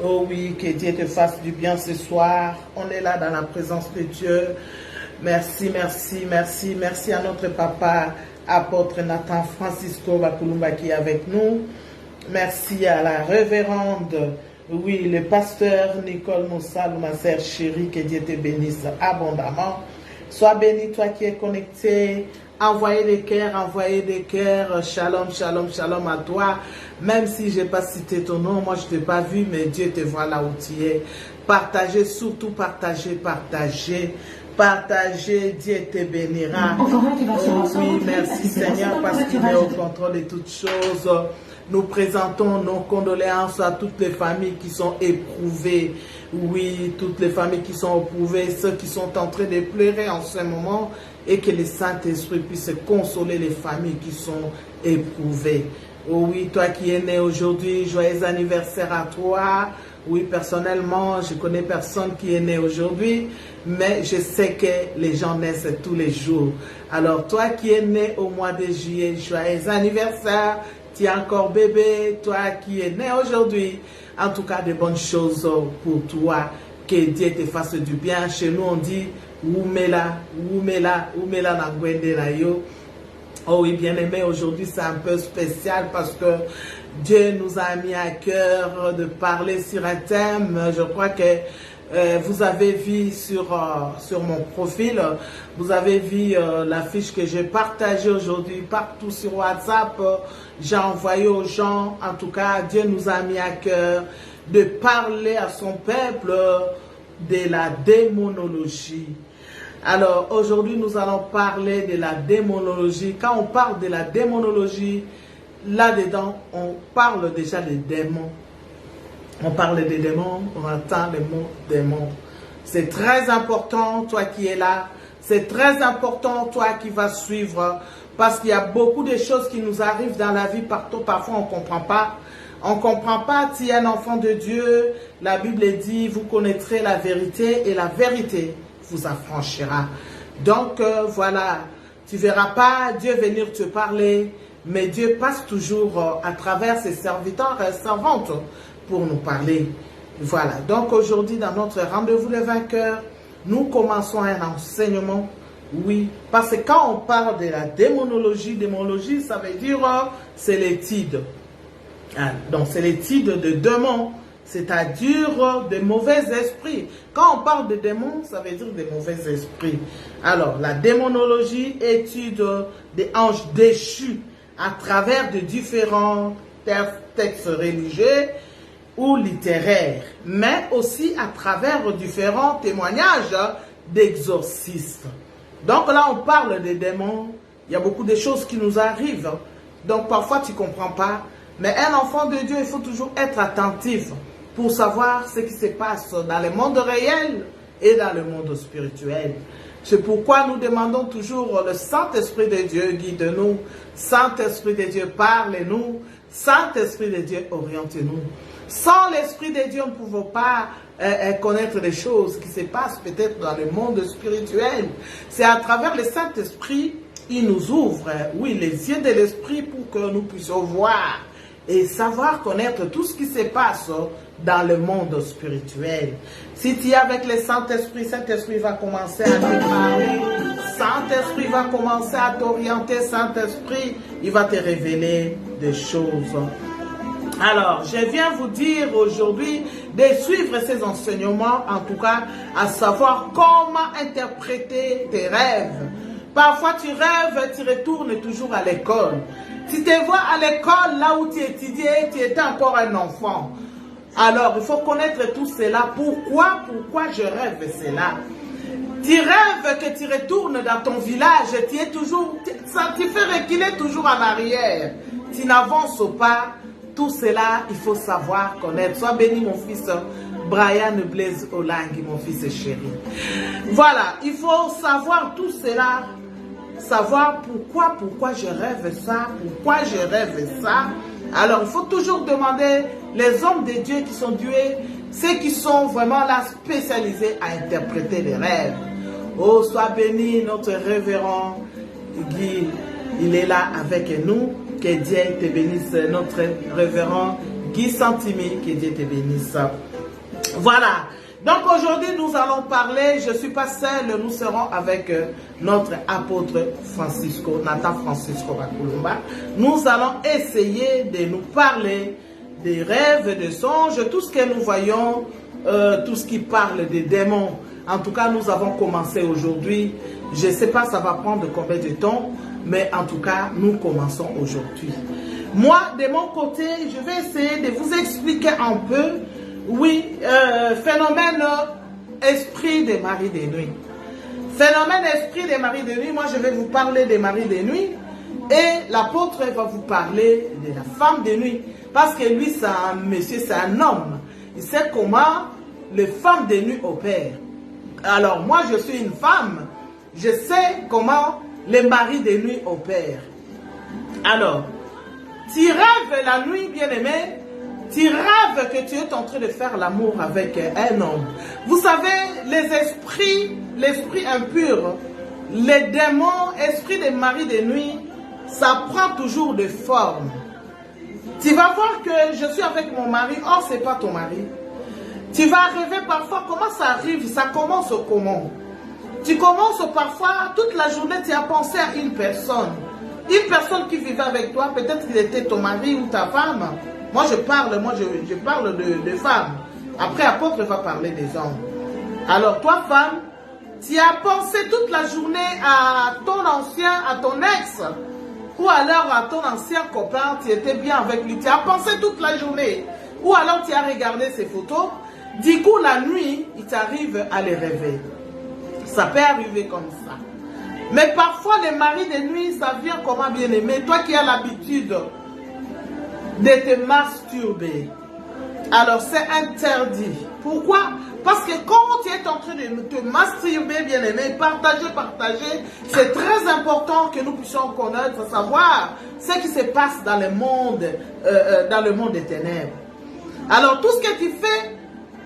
Oh oui, que Dieu te fasse du bien ce soir. On est là dans la présence de Dieu. Merci, merci, merci. Merci à notre papa, apôtre Nathan Francisco Bakulumba qui est avec nous. Merci à la révérende, oui, le pasteur Nicole Moussal, ma sœur chérie, que Dieu te bénisse abondamment. Sois béni, toi qui es connecté. Envoyez des cœurs. Shalom, shalom, shalom à toi. Même si je n'ai pas cité ton nom, moi je ne t'ai pas vu, mais Dieu te voit là où tu es. Partagez, surtout partagez, partagez. Partagez, Dieu te bénira. Oh oui, merci Seigneur parce qu'il est au contrôle de toutes choses. Nous présentons nos condoléances à toutes les familles qui sont éprouvées. Oui, toutes les familles qui sont éprouvées, ceux qui sont en train de pleurer en ce moment, et que le Saint-Esprit puisse consoler les familles qui sont éprouvées. Oh oui, toi qui es né aujourd'hui, joyeux anniversaire à toi. Oui, personnellement, je connais personne qui est né aujourd'hui, mais je sais que les gens naissent tous les jours. Alors, toi qui es né au mois de juillet, joyeux anniversaire. Tu es encore bébé, toi qui es né aujourd'hui. En tout cas, de bonnes choses pour toi. Que Dieu te fasse du bien. Chez nous, on dit Oumela, Oumela, Oumela Nangwende Nayo. Oh oui, bien aimé, aujourd'hui c'est un peu spécial parce que Dieu nous a mis à cœur de parler sur un thème. Je crois que vous avez vu sur mon profil, vous avez vu l'affiche que j'ai partagée aujourd'hui partout sur WhatsApp. J'ai envoyé aux gens, en tout cas, Dieu nous a mis à cœur de parler à son peuple de la démonologie. Alors, aujourd'hui, nous allons parler de la démonologie. Quand on parle de la démonologie, là-dedans, on parle déjà des démons. On parle des démons, on entend le mot démon. C'est très important, toi qui es là. C'est très important, toi qui vas suivre. Parce qu'il y a beaucoup de choses qui nous arrivent dans la vie. Parfois, on ne comprend pas. On ne comprend pas. Tu es un enfant de Dieu. La Bible dit, vous connaîtrez la vérité et la vérité vous affranchira. Donc, voilà. Tu ne verras pas Dieu venir te parler. Mais Dieu passe toujours à travers ses serviteurs et servantes pour nous parler. Voilà. Donc, aujourd'hui, dans notre rendez-vous des vainqueurs, nous commençons un enseignement. Oui, parce que quand on parle de la démonologie, démonologie, ça veut dire, c'est l'étude. Donc, c'est l'étude de démons, c'est-à-dire de mauvais esprits. Quand on parle de démons, ça veut dire des mauvais esprits. Alors, la démonologie, étude des anges déchus à travers de différents textes religieux ou littéraires, mais aussi à travers différents témoignages d'exorcistes. Donc là, on parle des démons. Il y a beaucoup de choses qui nous arrivent. Donc parfois, tu ne comprends pas. Mais un enfant de Dieu, il faut toujours être attentif pour savoir ce qui se passe dans le monde réel et dans le monde spirituel. C'est pourquoi nous demandons toujours le Saint-Esprit de Dieu, guide-nous. Saint-Esprit de Dieu, parle-nous. Saint-Esprit de Dieu, oriente-nous. Sans l'Esprit de Dieu, on ne pouvons pas connaître les choses qui se passent peut-être dans le monde spirituel. C'est à travers le Saint-Esprit, il nous ouvre, oui, les yeux de l'Esprit pour que nous puissions voir et savoir connaître tout ce qui se passe dans le monde spirituel. Si tu es avec le Saint-Esprit, Saint-Esprit va commencer à te parler. Saint-Esprit va commencer à t'orienter. Saint-Esprit, il va te révéler des choses. Alors, je viens vous dire aujourd'hui de suivre ces enseignements, en tout cas, à savoir comment interpréter tes rêves. Parfois, tu rêves, tu retournes toujours à l'école. Tu te vois à l'école, là où tu étudiais, tu étais encore un enfant. Alors, il faut connaître tout cela. Pourquoi je rêve cela? Tu rêves que tu retournes dans ton village, tu es toujours, ça te fait reculer toujours en arrière. Tu n'avances pas. tout cela, il faut savoir connaître. Sois béni, mon fils Brian Blaise Olangi, mon fils chéri. Voilà, il faut savoir tout cela. Savoir pourquoi je rêve ça, pourquoi je rêve ça. Alors, il faut toujours demander les hommes de Dieu qui sont doués, ceux qui sont vraiment là spécialisés à interpréter les rêves. Oh, sois béni, notre révérend Guy, il est là avec nous. Que Dieu te bénisse, notre révérend Guy Santimi, que Dieu te bénisse. Voilà. Donc aujourd'hui, nous allons parler, je ne suis pas seule, nous serons avec notre apôtre Francisco, Nathan Francisco Bakulumba. Nous allons essayer de nous parler des rêves, des songes, tout ce que nous voyons, tout ce qui parle des démons. En tout cas, nous avons commencé aujourd'hui. Je ne sais pas ça va prendre combien de temps, mais en tout cas, nous commençons aujourd'hui. Moi, de mon côté, je vais essayer de vous expliquer un peu. Oui, phénomène esprit des maris de nuit. Phénomène esprit des maris de nuit, moi je vais vous parler des maris de nuit et l'apôtre va vous parler de la femme de nuit. Parce que lui, c'est un monsieur, c'est un homme. Il sait comment les femmes de nuit opèrent. Alors moi, je suis une femme. Je sais comment les maris de nuit opèrent. Alors, tu rêves la nuit, bien-aimé. Tu rêves que tu es en train de faire l'amour avec un homme. Vous savez, les esprits, l'esprit impur, les démons, esprits des maris de nuit, ça prend toujours des formes. Tu vas voir que je suis avec mon mari, or c'est pas ton mari. Tu vas rêver parfois, comment ça arrive, ça commence comment? Tu commences parfois, toute la journée, tu as pensé à une personne. Une personne qui vivait avec toi, peut-être qu'il était ton mari ou ta femme. Moi, je parle de femmes. Après, l'apôtre va parler des hommes. Alors, toi, femme, tu as pensé toute la journée à ton ancien, à ton ex, ou alors à ton ancien copain, tu étais bien avec lui. Tu as pensé toute la journée. Ou alors, tu as regardé ses photos. Du coup, la nuit, il t'arrive à les rêver. Ça peut arriver comme ça. Mais parfois, les maris de nuit, ça vient comment bien aimé. Toi qui as l'habitude de te masturber. Alors c'est interdit. Pourquoi? Parce que quand tu es en train de te masturber, bien aimé, partager, c'est très important que nous puissions connaître, savoir ce qui se passe dans le monde des ténèbres. Alors tout ce que tu fais,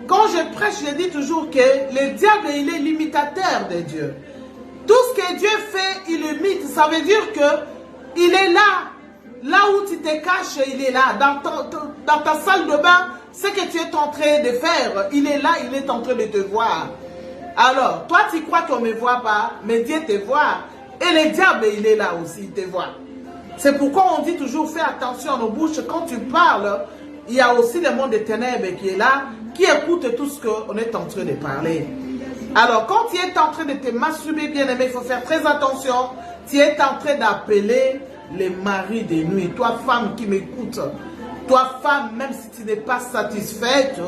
quand je prêche, je dis toujours que le diable, il est l'imitateur de Dieu. Tout ce que Dieu fait, il imite. Ça veut dire que il est là. Là où tu te caches, il est là. Dans ta salle de bain, ce que tu es en train de faire, il est là, il est en train de te voir. Alors, toi, tu crois qu'on ne me voit pas, mais Dieu te voit. Et le diable, il est là aussi, il te voit. C'est pourquoi on dit toujours, fais attention à nos bouches. Quand tu parles, il y a aussi le monde des ténèbres qui est là, qui écoute tout ce qu'on est en train de parler. Alors, quand tu es en train de te masturber, bien aimé, il faut faire très attention. Tu es en train d'appeler les maris de nuit. Toi, femme qui m'écoute, toi, femme, même si tu n'es pas satisfaite,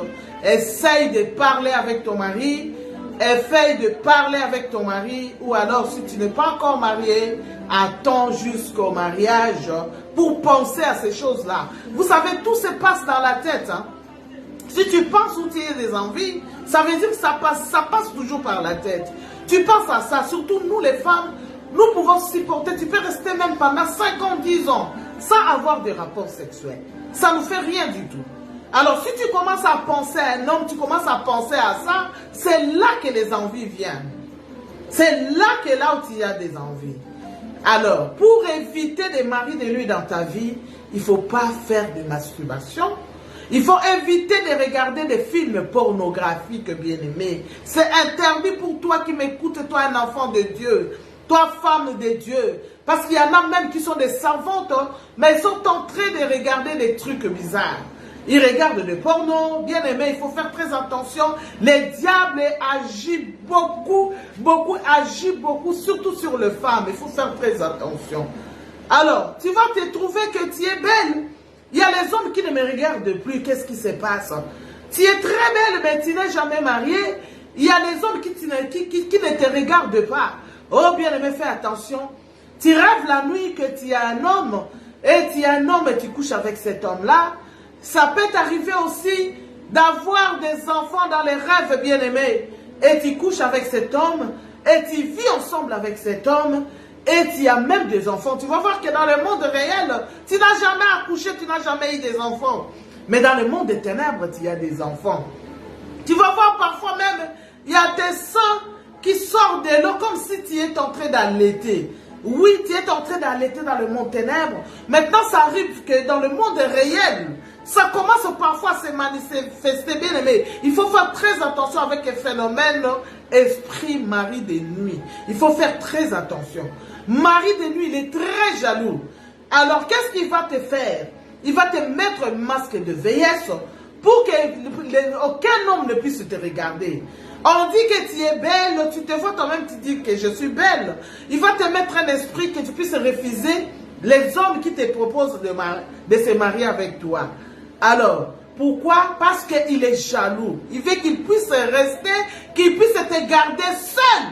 essaye de parler avec ton mari, essaye de parler avec ton mari, ou alors, si tu n'es pas encore marié, attends jusqu'au mariage pour penser à ces choses-là. Vous savez, tout se passe dans la tête. Hein? Si tu penses ou tu as des envies, ça veut dire que ça passe toujours par la tête. Tu penses à ça, surtout nous les femmes, nous pouvons supporter, tu peux rester même pendant 5 ans, 10 ans, sans avoir de rapports sexuels. Ça ne fait rien du tout. Alors si tu commences à penser à un homme, tu commences à penser à ça, c'est là que les envies viennent. C'est là où tu as des envies. Alors, pour éviter des maris de nuit dans ta vie, il ne faut pas faire de masturbation. Il faut éviter de regarder des films pornographiques, bien-aimés. C'est interdit pour toi qui m'écoutes, toi un enfant de Dieu, toi femme de Dieu. Parce qu'il y en a même qui sont des savantes, hein, mais ils sont en train de regarder des trucs bizarres. Ils regardent des pornos, bien-aimés, il faut faire très attention. Le diable agit beaucoup, surtout sur les femmes. Il faut faire très attention. Alors, tu vas te trouver que tu es belle. Il y a les hommes qui ne me regardent plus. Qu'est-ce qui se passe? Tu es très belle, mais tu n'es jamais mariée. Il y a les hommes qui ne te regardent pas. Oh, bien-aimé, fais attention. Tu rêves la nuit que tu as un homme, et tu as un homme et tu couches avec cet homme-là. Ça peut t'arriver aussi d'avoir des enfants dans les rêves, bien-aimés. Et tu couches avec cet homme, et tu vis ensemble avec cet homme, et tu as même des enfants. Tu vas voir que dans le monde réel, tu n'as jamais accouché, tu n'as jamais eu des enfants. Mais dans le monde des ténèbres, tu as des enfants. Tu vas voir parfois même, il y a des seins qui sortent de l'eau comme si tu es en train d'allaiter. Oui, tu es en train d'allaiter dans le monde ténèbres. Maintenant, ça arrive que dans le monde réel, ça commence parfois à se manifester, bien aimé. Il faut faire très attention avec le phénomène esprit mari de nuit. Il faut faire très attention. Mari de nuit, il est très jaloux. Alors, qu'est-ce qu'il va te faire? Il va te mettre un masque de vieillesse pour qu'aucun homme ne puisse te regarder. On dit que tu es belle, tu te vois toi-même, tu dis que je suis belle. Il va te mettre un esprit que tu puisses refuser les hommes qui te proposent de se marier avec toi. Alors, pourquoi? Parce qu'il est jaloux. Il veut qu'il puisse rester, qu'il puisse te garder seul.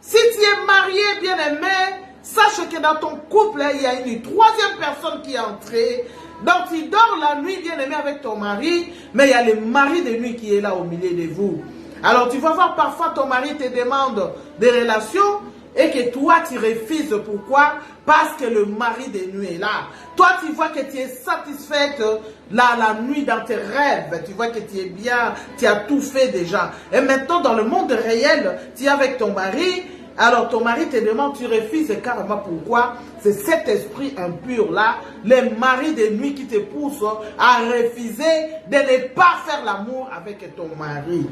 Si tu es marié, bien-aimé, sache que dans ton couple, il y a une troisième personne qui est entrée. Donc, tu dors la nuit, bien-aimé, avec ton mari, mais il y a le mari de nuit qui est là au milieu de vous. Alors, tu vas voir parfois ton mari te demande des relations et que toi, tu refuses. Pourquoi? Parce que le mari de nuit est là. Toi, tu vois que tu es satisfaite la nuit dans tes rêves. Tu vois que tu es bien, tu as tout fait déjà. Et maintenant, dans le monde réel, tu es avec ton mari. Alors, ton mari te demande, tu refuses carrément. Pourquoi? C'est cet esprit impur-là, le mari de nuit qui te pousse à refuser de ne pas faire l'amour avec ton mari.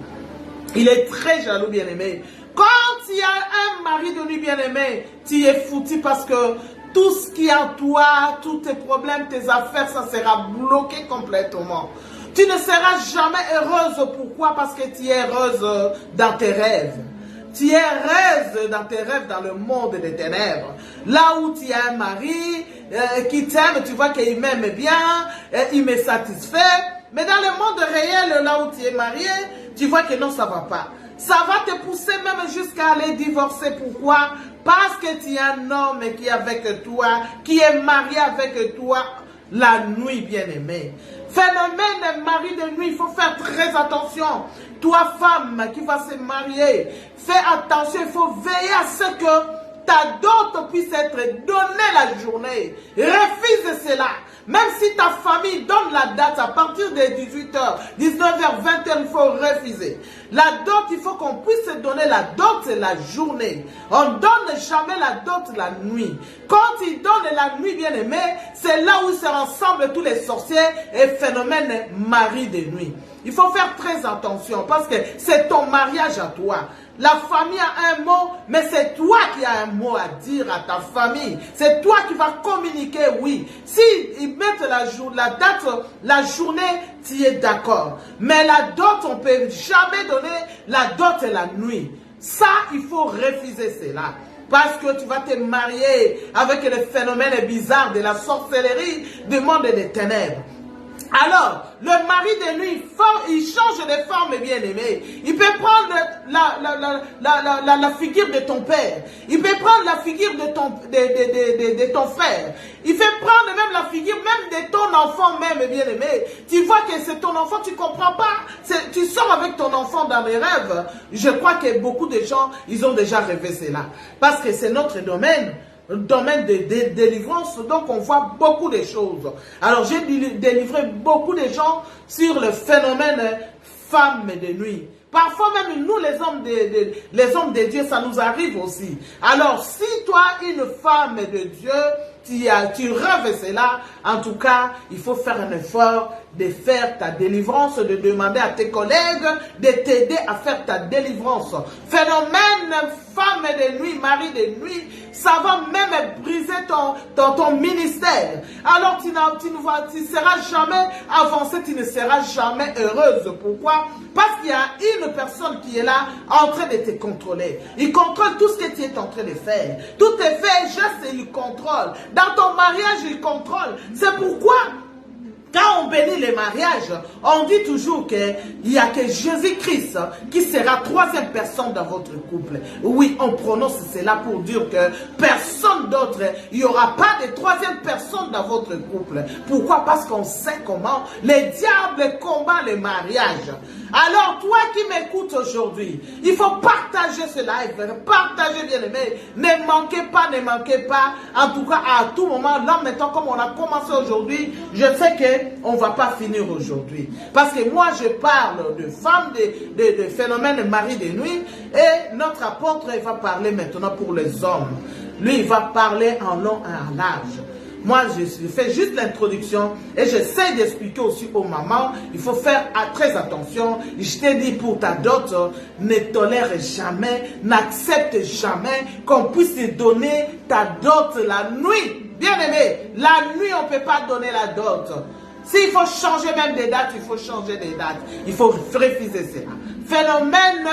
Il est très jaloux, bien-aimé. Quand il y a un mari de nuit, bien-aimé, tu es foutu parce que tout ce qui est en toi, tous tes problèmes, tes affaires, ça sera bloqué complètement. Tu ne seras jamais heureuse. Pourquoi? Parce que tu es heureuse dans tes rêves. Tu es heureuse dans tes rêves, dans le monde des ténèbres. Là où tu as un mari qui t'aime, tu vois qu'il m'aime bien, il me satisfait. Mais dans le monde réel, là où tu es marié, tu vois que non, ça ne va pas. Ça va te pousser même jusqu'à aller divorcer. Pourquoi? Parce que tu as un homme qui est avec toi, qui est marié avec toi la nuit, bien-aimé. Phénomène mari de nuit, il faut faire très attention. Toi, femme qui va se marier, fais attention, il faut veiller à ce que ta dot puisse être donnée la journée. Refuse cela. Même si ta famille donne la date à partir de 18h, 19h, 20h, il faut refuser. La dot, il faut qu'on puisse donner la dot la journée. On ne donne jamais la dot la nuit. Quand ils donnent la nuit, bien aimé, c'est là où ils seront ensemble tous les sorciers et phénomène mari de nuit. Il faut faire très attention parce que c'est ton mariage à toi. La famille a un mot, mais c'est toi qui as un mot à dire à ta famille. C'est toi qui vas communiquer, oui. Si ils mettent la date, la journée, tu es d'accord. Mais la dot, on ne peut jamais donner la dot la nuit. Ça, il faut refuser cela. Parce que tu vas te marier avec les phénomènes bizarres de la sorcellerie du monde des ténèbres. Alors, le mari de nuit, il change de forme, bien-aimé. Il peut prendre la figure de ton père. Il peut prendre la figure de ton frère. Il peut prendre même la figure même de ton enfant même, bien-aimé. Tu vois que c'est ton enfant, tu ne comprends pas. Tu sors avec ton enfant dans les rêves. Je crois que beaucoup de gens, ils ont déjà rêvé cela. Parce que c'est notre domaine de délivrance, donc on voit beaucoup de choses. Alors j'ai délivré beaucoup de gens sur le phénomène femme de nuit. Parfois même nous les hommes de Dieu, ça nous arrive aussi. Alors si toi une femme de Dieu, tu rêves cela, en tout cas il faut faire un effort de faire ta délivrance, de demander à tes collègues de t'aider à faire ta délivrance. Phénomène femme de nuit, mari de nuit, ça va même briser ton ministère. Alors tu ne seras jamais avancé, tu ne seras jamais heureuse. Pourquoi? Parce qu'il y a une personne qui est là en train de te contrôler. Il contrôle tout ce que tu es en train de faire. Tout est fait, gestes, il contrôle. Dans ton mariage, il contrôle. C'est pourquoi Quand on bénit les mariages, on dit toujours qu'il n'y a que Jésus-Christ qui sera troisième personne dans votre couple. Oui, on prononce cela pour dire que personne d'autre, il n'y aura pas de troisième personne dans votre couple. Pourquoi? Parce qu'on sait comment les diables combattent les mariages. Alors, toi qui m'écoutes aujourd'hui, il faut partager ce live, partager bien aimé, ne manquez pas, ne manquez pas. En tout cas, à tout moment, là maintenant, comme on a commencé aujourd'hui, je sais qu'on ne va pas finir aujourd'hui. Parce que moi, je parle de femmes, de phénomènes de mari de nuit, et notre apôtre, il va parler maintenant pour les hommes. Lui, il va parler en long et en large. Moi, je fais juste l'introduction et j'essaie d'expliquer aussi aux mamans, il faut faire très attention. Je t'ai dit pour ta dot, ne tolère jamais, n'accepte jamais qu'on puisse te donner ta dot la nuit. Bien aimé, la nuit, on ne peut pas donner la dot. S'il faut changer même des dates, il faut changer des dates. Il faut refuser cela. Phénomène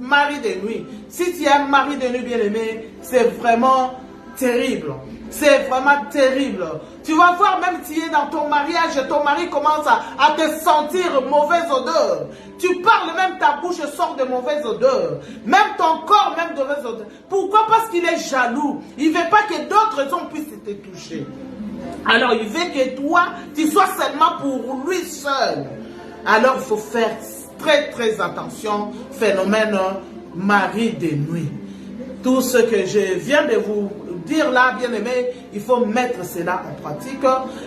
mari de nuit. Si tu es un mari de nuit bien aimé, c'est vraiment terrible. C'est vraiment terrible. Tu vas voir, même si tu es dans ton mariage, ton mari commence à te sentir mauvaise odeur. Tu parles, même ta bouche sort de mauvaise odeur. Même ton corps, même de mauvaise odeur. Pourquoi? Parce qu'il est jaloux. Il ne veut pas que d'autres hommes puissent te toucher. Alors, il veut que toi, tu sois seulement pour lui seul. Alors, il faut faire très, très attention. Phénomène mari de nuit. Tout ce que je viens de vous dire là, bien aimé, il faut mettre cela en pratique.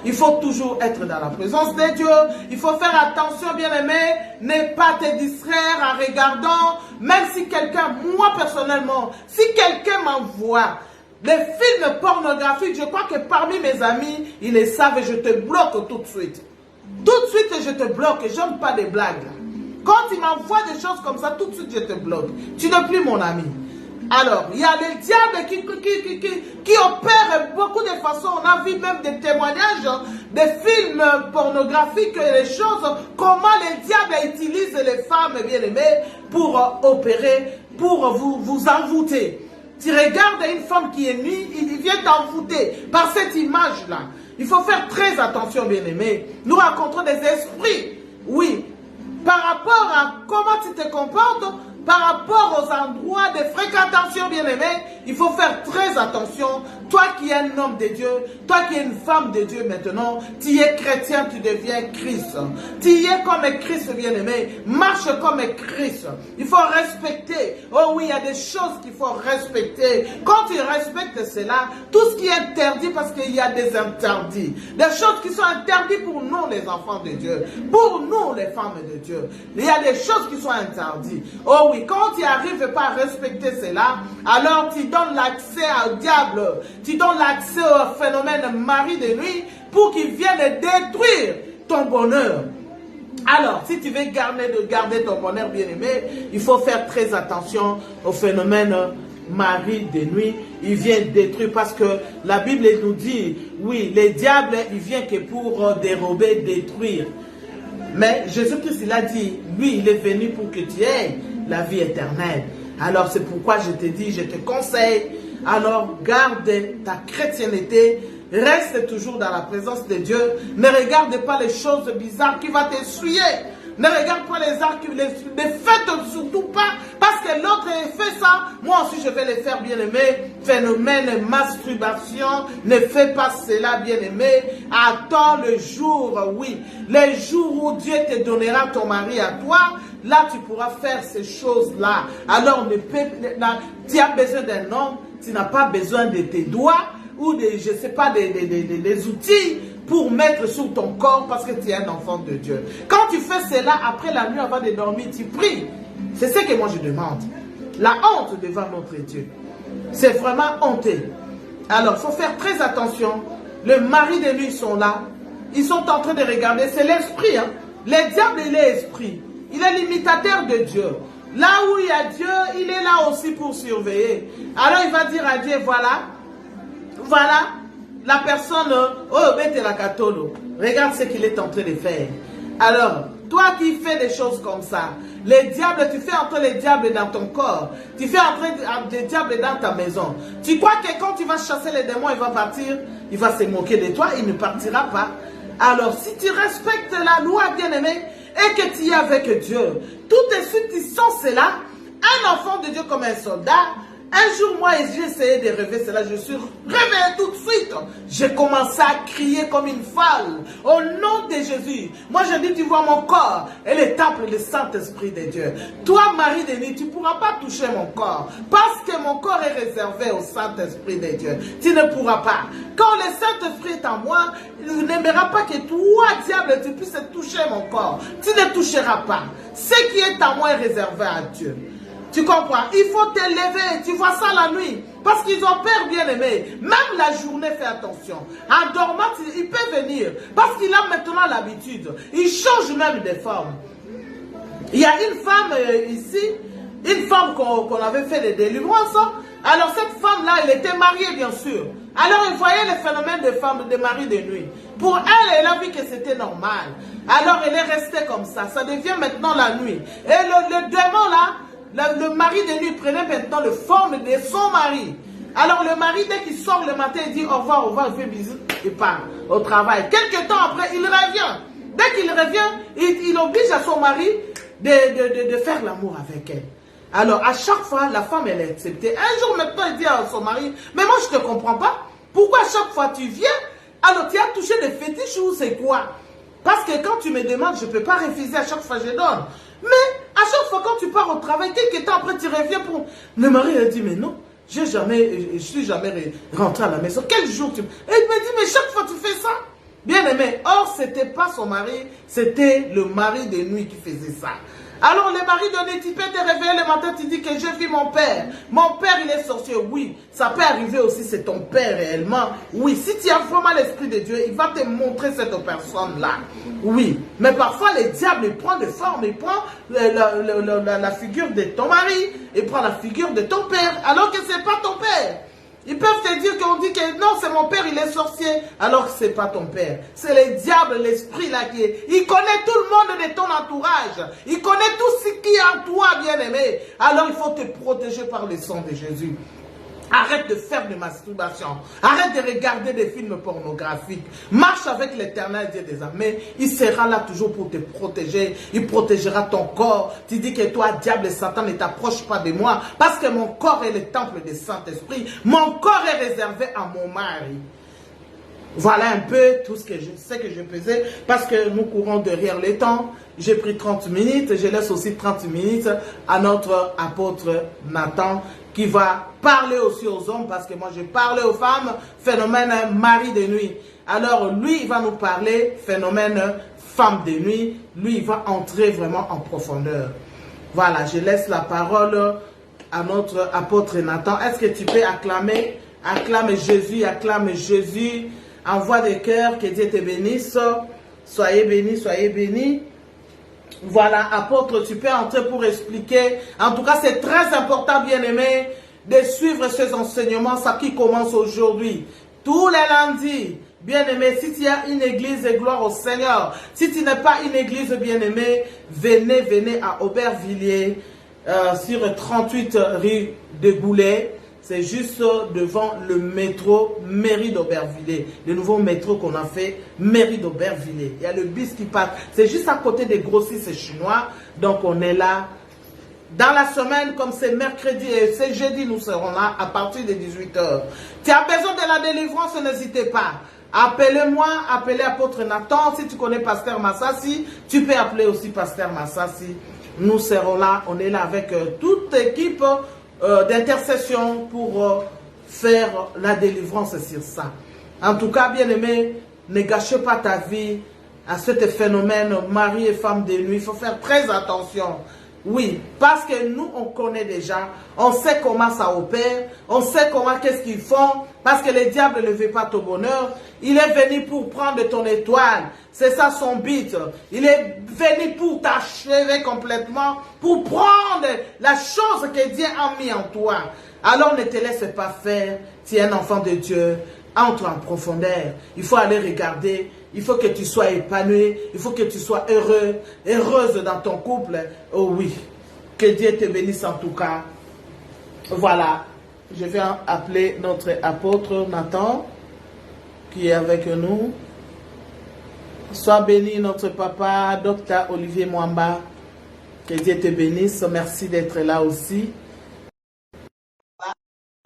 Il faut toujours être dans la présence de Dieu. Il faut faire attention, bien aimé, ne pas te distraire en regardant, même si quelqu'un, moi personnellement, si quelqu'un m'envoie des films pornographiques, je crois que parmi mes amis, ils le savent et je te bloque tout de suite. Tout de suite, je te bloque. J'aime pas des blagues. Quand il m'envoie des choses comme ça, tout de suite, je te bloque. Tu n'es plus mon ami. Alors, il y a les diables qui opèrent beaucoup de façons. On a vu même des témoignages, des films pornographiques, les choses, comment les diables utilisent les femmes bien-aimées pour opérer, pour vous envoûter. Tu regardes une femme qui est nue, il vient t'envoûter par cette image-là. Il faut faire très attention, bien-aimés. Nous rencontrons des esprits, oui, par rapport à comment tu te comportes, par rapport aux endroits de fréquentation, bien-aimés, il faut faire très attention. Toi qui es un homme de Dieu, toi qui es une femme de Dieu maintenant, tu es chrétien, tu deviens Christ. Tu es comme Christ, bien-aimé. Marche comme Christ. Il faut respecter. Oh oui, il y a des choses qu'il faut respecter. Quand tu respectes cela, tout ce qui est interdit, parce qu'il y a des interdits. Des choses qui sont interdites pour nous, les enfants de Dieu. Pour nous, les femmes de Dieu. Il y a des choses qui sont interdites. Oh oui, quand tu n'arrives pas à respecter cela, alors tu donnes l'accès au diable. Tu donnes l'accès au phénomène mari de nuit pour qu'il vienne détruire ton bonheur. Alors, si tu veux garder ton bonheur bien-aimé, il faut faire très attention au phénomène mari de nuit. Il vient détruire parce que la Bible nous dit, oui, les diables, il vient que pour dérober, détruire. Mais Jésus-Christ, il a dit, lui, il est venu pour que tu aies la vie éternelle. Alors, c'est pourquoi je te dis, je te conseille, alors garde ta chrétienté, reste toujours dans la présence de Dieu, ne regarde pas les choses bizarres qui vont t'essuyer, ne regarde pas les arts, ne faites surtout pas, parce que l'autre fait ça, moi aussi je vais le faire, bien-aimé. Phénomène masturbation, ne fais pas cela, bien-aimé. Attends le jour, oui, le jour où Dieu te donnera ton mari à toi. Là, tu pourras faire ces choses-là. Alors, tu as besoin d'un homme, tu n'as pas besoin de tes doigts ou je ne sais pas, des outils pour mettre sur ton corps parce que tu es un enfant de Dieu. Quand tu fais cela, après la nuit, avant de dormir, tu pries. C'est ce que moi je demande. La honte devant notre Dieu. C'est vraiment honteux. Alors, il faut faire très attention. Le mari de lui sont là. Ils sont en train de regarder. C'est l'esprit. Hein? Le diable, il est esprit. Il est l'imitateur de Dieu. Là où il y a Dieu, il est là aussi pour surveiller. Alors il va dire à Dieu, voilà, la personne, oh, bête la catolo, regarde ce qu'il est en train de faire. Alors, toi qui fais des choses comme ça, les diables, tu fais entrer les diables dans ton corps, tu fais entrer des diables dans ta maison. Tu crois que quand tu vas chasser les démons, il va partir, il va se moquer de toi, il ne partira pas. Alors, si tu respectes la loi, bien-aimé, et que tu es avec Dieu, tout de suite, tu sens cela. Un enfant de Dieu comme un soldat. Un jour, moi, j'ai essayé de rêver cela. Je suis réveillé tout de suite. J'ai commencé à crier comme une folle. Au nom de Jésus. Moi, je dis, tu vois mon corps et le temple du Saint-Esprit de Dieu. Toi, Marie de nuit, tu ne pourras pas toucher mon corps. Parce que mon corps est réservé au Saint-Esprit de Dieu. Tu ne pourras pas. Quand le Saint-Esprit est en moi, il n'aimera pas que toi, diable, tu puisses toucher mon corps. Tu ne toucheras pas. Ce qui est en moi est réservé à Dieu. Tu comprends? Il faut te lever. Tu vois ça la nuit. Parce qu'ils ont peur, bien aimé. Même la journée, fais attention. En dormant, il peut venir. Parce qu'il a maintenant l'habitude. Il change même de forme. Il y a une femme ici, une femme qu'on avait fait des délivrances. Alors cette femme-là, elle était mariée, bien sûr. Alors elle voyait le phénomène de femme, de mari de nuit. Pour elle, elle a vu que c'était normal. Alors elle est restée comme ça. Ça devient maintenant la nuit. Et le démon là, le mari de nuit prenait maintenant la forme de son mari. Alors le mari, dès qu'il sort le matin, il dit au revoir, il fait bisous, il part au travail. Quelques temps après, il revient. Dès qu'il revient, il oblige à son mari de faire l'amour avec elle. Alors à chaque fois, la femme, elle est acceptée. Un jour maintenant, il dit à son mari, mais moi je ne te comprends pas. Pourquoi à chaque fois tu viens, alors tu as touché des fétiches ou c'est quoi? Parce que quand tu me demandes, je ne peux pas refuser, à chaque fois je donne. Mais à chaque fois quand tu pars au travail, quelques temps après tu reviens pour... Le mari a dit, mais non, je ne suis jamais rentré à la maison. Quel jour tu... Et il me dit, mais chaque fois tu fais ça. Bien aimé, or ce n'était pas son mari, c'était le mari de nuit qui faisait ça. Alors le mari de nuit, tu peux te réveiller le matin, tu dis que je vis mon père. Mon père, il est sorcier. Oui, ça peut arriver aussi, c'est ton père réellement. Oui, si tu as vraiment l'Esprit de Dieu, il va te montrer cette personne-là. Oui, mais parfois le diable, il prend des formes, il prend la figure de ton mari, il prend la figure de ton père, alors que ce n'est pas ton père. Ils peuvent te dire qu'on dit que non, c'est mon père, il est sorcier, alors que ce n'est pas ton père. C'est le diable, l'esprit là qui est. Il connaît tout le monde de ton entourage. Il connaît tout ce qui est en toi, bien-aimé. Alors il faut te protéger par le sang de Jésus. Arrête de faire de masturbation. Arrête de regarder des films pornographiques. Marche avec l'Éternel Dieu des armées. Il sera là toujours pour te protéger. Il protégera ton corps. Tu dis que toi, diable et Satan, ne t'approche pas de moi. Parce que mon corps est le temple du Saint-Esprit. Mon corps est réservé à mon mari. Voilà un peu tout ce que je sais que je faisais. Parce que nous courons derrière le temps. J'ai pris 30 minutes. Je laisse aussi 30 minutes à notre apôtre Nathan, qui va parler aussi aux hommes, parce que moi je parlais aux femmes, phénomène mari de nuit. Alors lui, il va nous parler phénomène femme de nuit. Lui, il va entrer vraiment en profondeur. Voilà, je laisse la parole à notre apôtre Nathan. Est-ce que tu peux acclamer? Acclame Jésus, acclame Jésus. Envoie des cœurs, que Dieu te bénisse. Soyez bénis, soyez bénis. Voilà, apôtre, tu peux entrer pour expliquer. En tout cas, c'est très important, bien-aimé, de suivre ces enseignements, ça qui commence aujourd'hui. Tous les lundis, bien-aimé, si tu as une église, gloire au Seigneur. Si tu n'es pas une église, bien-aimé, venez à Aubervilliers, sur 38 rue de Goulet. C'est juste devant le métro Mairie d'Aubervilliers. Le nouveau métro qu'on a fait, Mairie d'Aubervilliers. Il y a le bus qui passe. C'est juste à côté des grossistes chinois. Donc on est là. Dans la semaine, comme c'est mercredi et c'est jeudi, nous serons là à partir de 18 h. Tu as besoin de la délivrance, n'hésitez pas. Appelez-moi, appelez apôtre Nathan. Si tu connais Pasteur Massassi, tu peux appeler aussi Pasteur Massassi. Nous serons là. On est là avec toute l'équipe d'intercession pour faire la délivrance sur ça. En tout cas, bien-aimé, ne gâchez pas ta vie à ce phénomène mari et femme de nuit. Il faut faire très attention. Oui, parce que nous, on connaît déjà, on sait comment ça opère, on sait comment, qu'est-ce qu'ils font, parce que le diable ne veut pas ton bonheur. Il est venu pour prendre ton étoile, c'est ça son but. Il est venu pour t'achever complètement, pour prendre la chose que Dieu a mis en toi. Alors ne te laisse pas faire, tu es un enfant de Dieu, entre en profondeur. Il faut aller regarder. Il faut que tu sois épanoui. Il faut que tu sois heureux, heureuse dans ton couple. Oh oui. Que Dieu te bénisse en tout cas. Voilà. Je vais appeler notre apôtre Nathan qui est avec nous. Sois béni, notre papa, Dr. Olivier Mwamba. Que Dieu te bénisse. Merci d'être là aussi.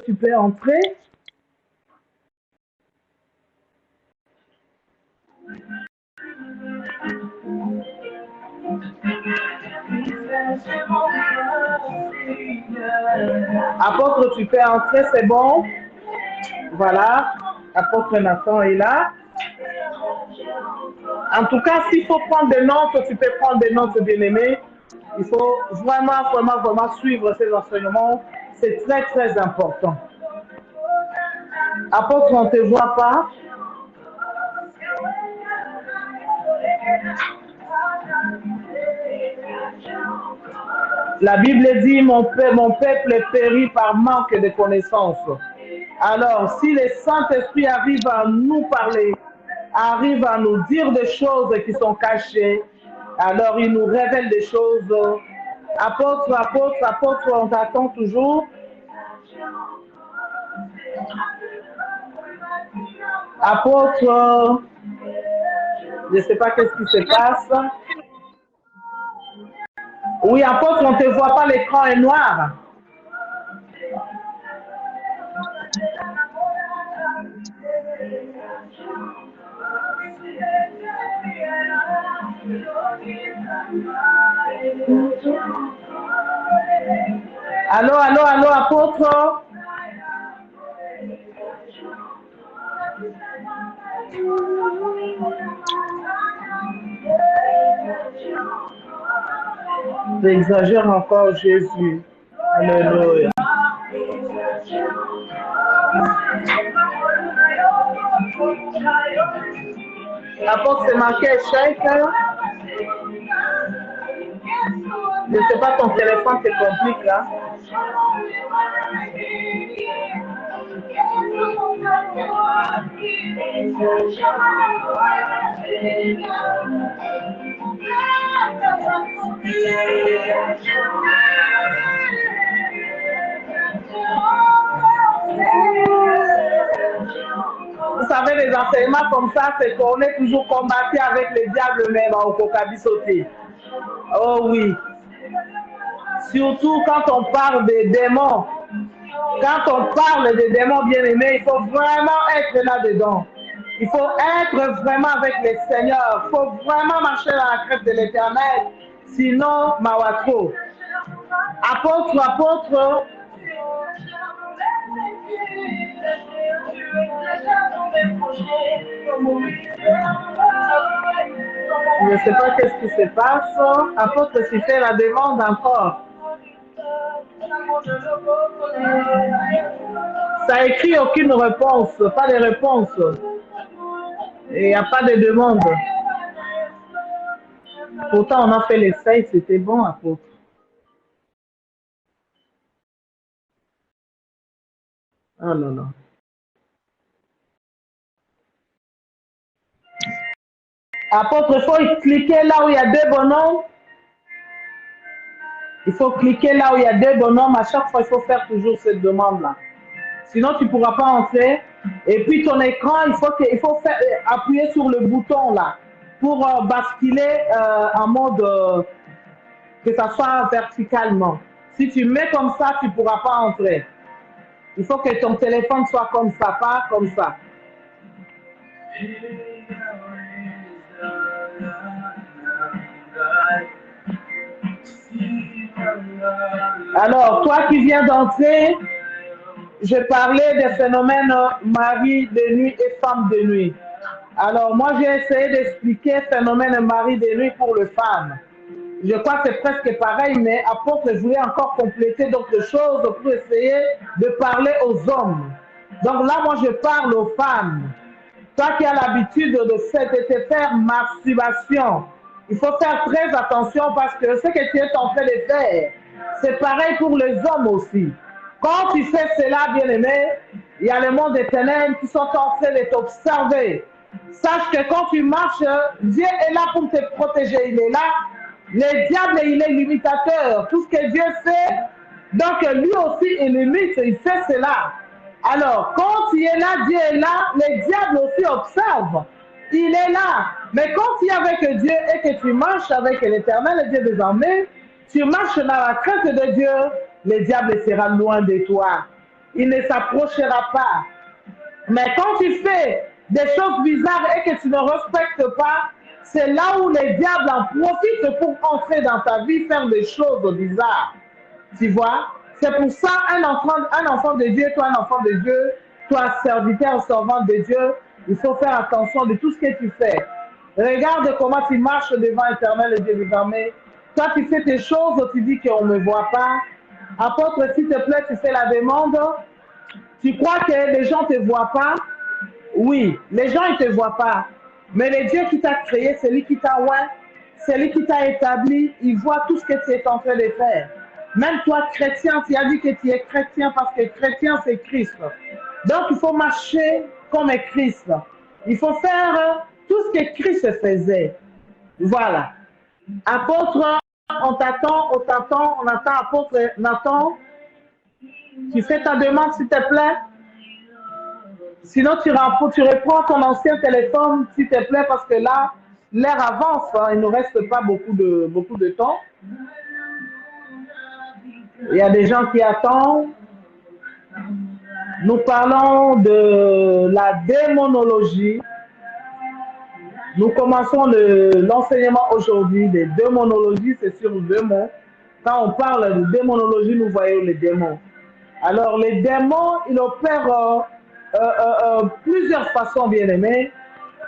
Tu peux entrer. Apôtre, tu peux entrer, c'est bon. Voilà. Apôtre Nathan est là. En tout cas, s'il faut prendre des notes, tu peux prendre des notes, bien-aimé. Il faut vraiment suivre ces enseignements. C'est très, très important. Apôtre, on ne te voit pas. La Bible dit, mon peuple périt par manque de connaissances. Alors, si le Saint-Esprit arrive à nous parler, arrive à nous dire des choses qui sont cachées, alors il nous révèle des choses. Apôtre, on t'attend toujours. Apôtre, je ne sais pas qu'est-ce qui se passe. Oui, apôtre, on ne te voit pas, l'écran est noir. Allô, apôtre. J'exagère encore, Jésus. Alléluia. Apôtre, c'est marqué échec. Je ne sais pas, ton téléphone se complique là. Vous savez, les enseignements comme ça, c'est qu'on est toujours combattu avec les diables même au Kokabi sauté. Oh oui. Surtout quand on parle des démons. Quand on parle des démons bien-aimés, il faut vraiment être là-dedans. Il faut être vraiment avec le Seigneur. Il faut vraiment marcher dans la crête de l'Éternel. Sinon, Mawatro. Apôtre. Je ne sais pas qu'est-ce qui se passe. Apôtre, si fait la demande encore. Ça écrit aucune réponse, pas de réponse. Et il n'y a pas de demande. Pourtant, on a fait l'essai, c'était bon, apôtre. Oh non, non. Apôtre, il faut cliquer là où il y a deux bonhommes. Il faut cliquer là où il y a deux bonhommes. À chaque fois, il faut faire toujours cette demande-là. Sinon, tu ne pourras pas entrer. Et puis, ton écran, il faut appuyer sur le bouton là pour basculer en mode que ça soit verticalement. Si tu mets comme ça, tu ne pourras pas entrer. Il faut que ton téléphone soit comme ça, pas comme ça. Alors, toi qui viens d'entrer, je parlais des phénomènes mari de nuit et femme de nuit. Alors, moi, j'ai essayé d'expliquer phénomène mari de nuit pour les femmes. Je crois que c'est presque pareil, mais apôtre, je voulais encore compléter d'autres choses pour essayer de parler aux hommes. Donc là, moi, je parle aux femmes. Toi qui as l'habitude de te faire masturbation, il faut faire très attention parce que ce que tu es en train de faire, c'est pareil pour les hommes aussi. Quand tu fais cela, bien-aimé, il y a le monde des ténèbres qui sont en train de t'observer. Sache que quand tu marches, Dieu est là pour te protéger, il est là. Le diable, il est limitateur. Tout ce que Dieu fait, donc lui aussi, il limite, il fait cela. Alors, quand il est là, Dieu est là, le diable aussi observe. Il est là. Mais quand tu es avec Dieu et que tu marches avec l'Éternel, le Dieu des armées, tu marches dans la crainte de Dieu, le diable sera loin de toi. Il ne s'approchera pas. Mais quand tu fais des choses bizarres et que tu ne respectes pas, c'est là où le diable en profite pour entrer dans ta vie, faire des choses bizarres. Tu vois? C'est pour ça un enfant de Dieu, toi un enfant de Dieu, toi serviteur, servant de Dieu, il faut faire attention de tout ce que tu fais. Regarde comment tu marches devant l'Éternel, le Dieu des armées. Toi, tu fais tes choses, tu dis qu'on ne me voit pas. Apôtre, s'il te plaît, tu fais la demande. Tu crois que les gens ne te voient pas? Oui, les gens ne te voient pas. Mais le Dieu qui t'a créé, c'est lui qui t'a oint, c'est lui qui t'a établi, il voit tout ce que tu es en train de faire. Même toi, chrétien, tu as dit que tu es chrétien parce que chrétien, c'est Christ. Donc, il faut marcher comme Christ. Il faut faire tout ce que Christ faisait. Voilà. Apôtre, on t'attend, on attend apôtre Nathan. Tu fais ta demande, s'il te plaît. Sinon, tu reprends ton ancien téléphone, s'il te plaît, parce que là, l'heure avance, hein, il ne nous reste pas beaucoup de temps. Il y a des gens qui attendent. Nous parlons de la démonologie. Nous commençons l'enseignement aujourd'hui des démonologies, c'est sur 2 mots. Quand on parle de démonologie, nous voyons les démons. Alors, les démons, ils opèrent plusieurs façons, bien aimés.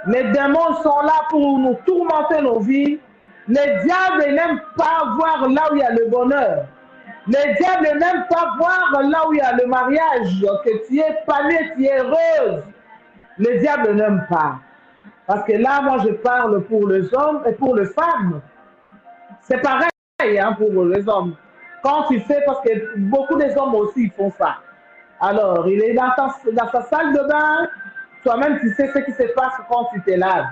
Les démons sont là pour nous tourmenter nos vies. Les diables n'aiment pas voir là où il y a le bonheur. Les diables n'aiment pas voir là où il y a le mariage, que tu es épanouie, tu es heureuse. Les diables n'aiment pas. Parce que là, moi, je parle pour les hommes et pour les femmes. C'est pareil hein, pour les hommes. Quand tu fais, parce que beaucoup des hommes aussi font ça. Alors, il est dans sa salle de bain, toi-même tu sais ce qui se passe quand tu te laves.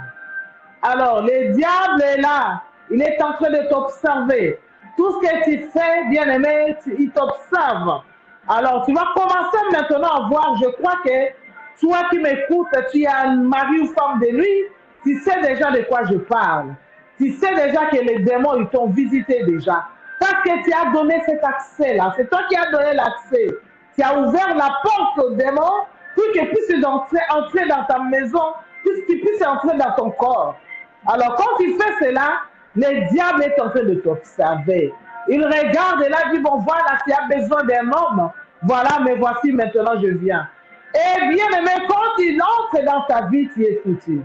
Alors, le diable est là, il est en train de t'observer. Tout ce que tu fais, bien aimé, il t'observe. Alors, tu vas commencer maintenant à voir, je crois que toi qui m'écoutes, tu es un mari ou femme de nuit, tu sais déjà de quoi je parle. Tu sais déjà que les démons, ils t'ont visité déjà. Parce que tu as donné cet accès-là, c'est toi qui as donné l'accès. Tu as ouvert la porte aux démons pour qu'ils puissent entrer dans ta maison, pour qu'ils puissent entrer dans ton corps. Alors, quand tu fais cela, le diable est en train de t'observer. Il regarde et là, il dit, bon, voilà, tu as besoin d'un homme. Voilà, mais voici, maintenant, je viens. Et bien aimé, quand il entre dans ta vie, tu es foutu.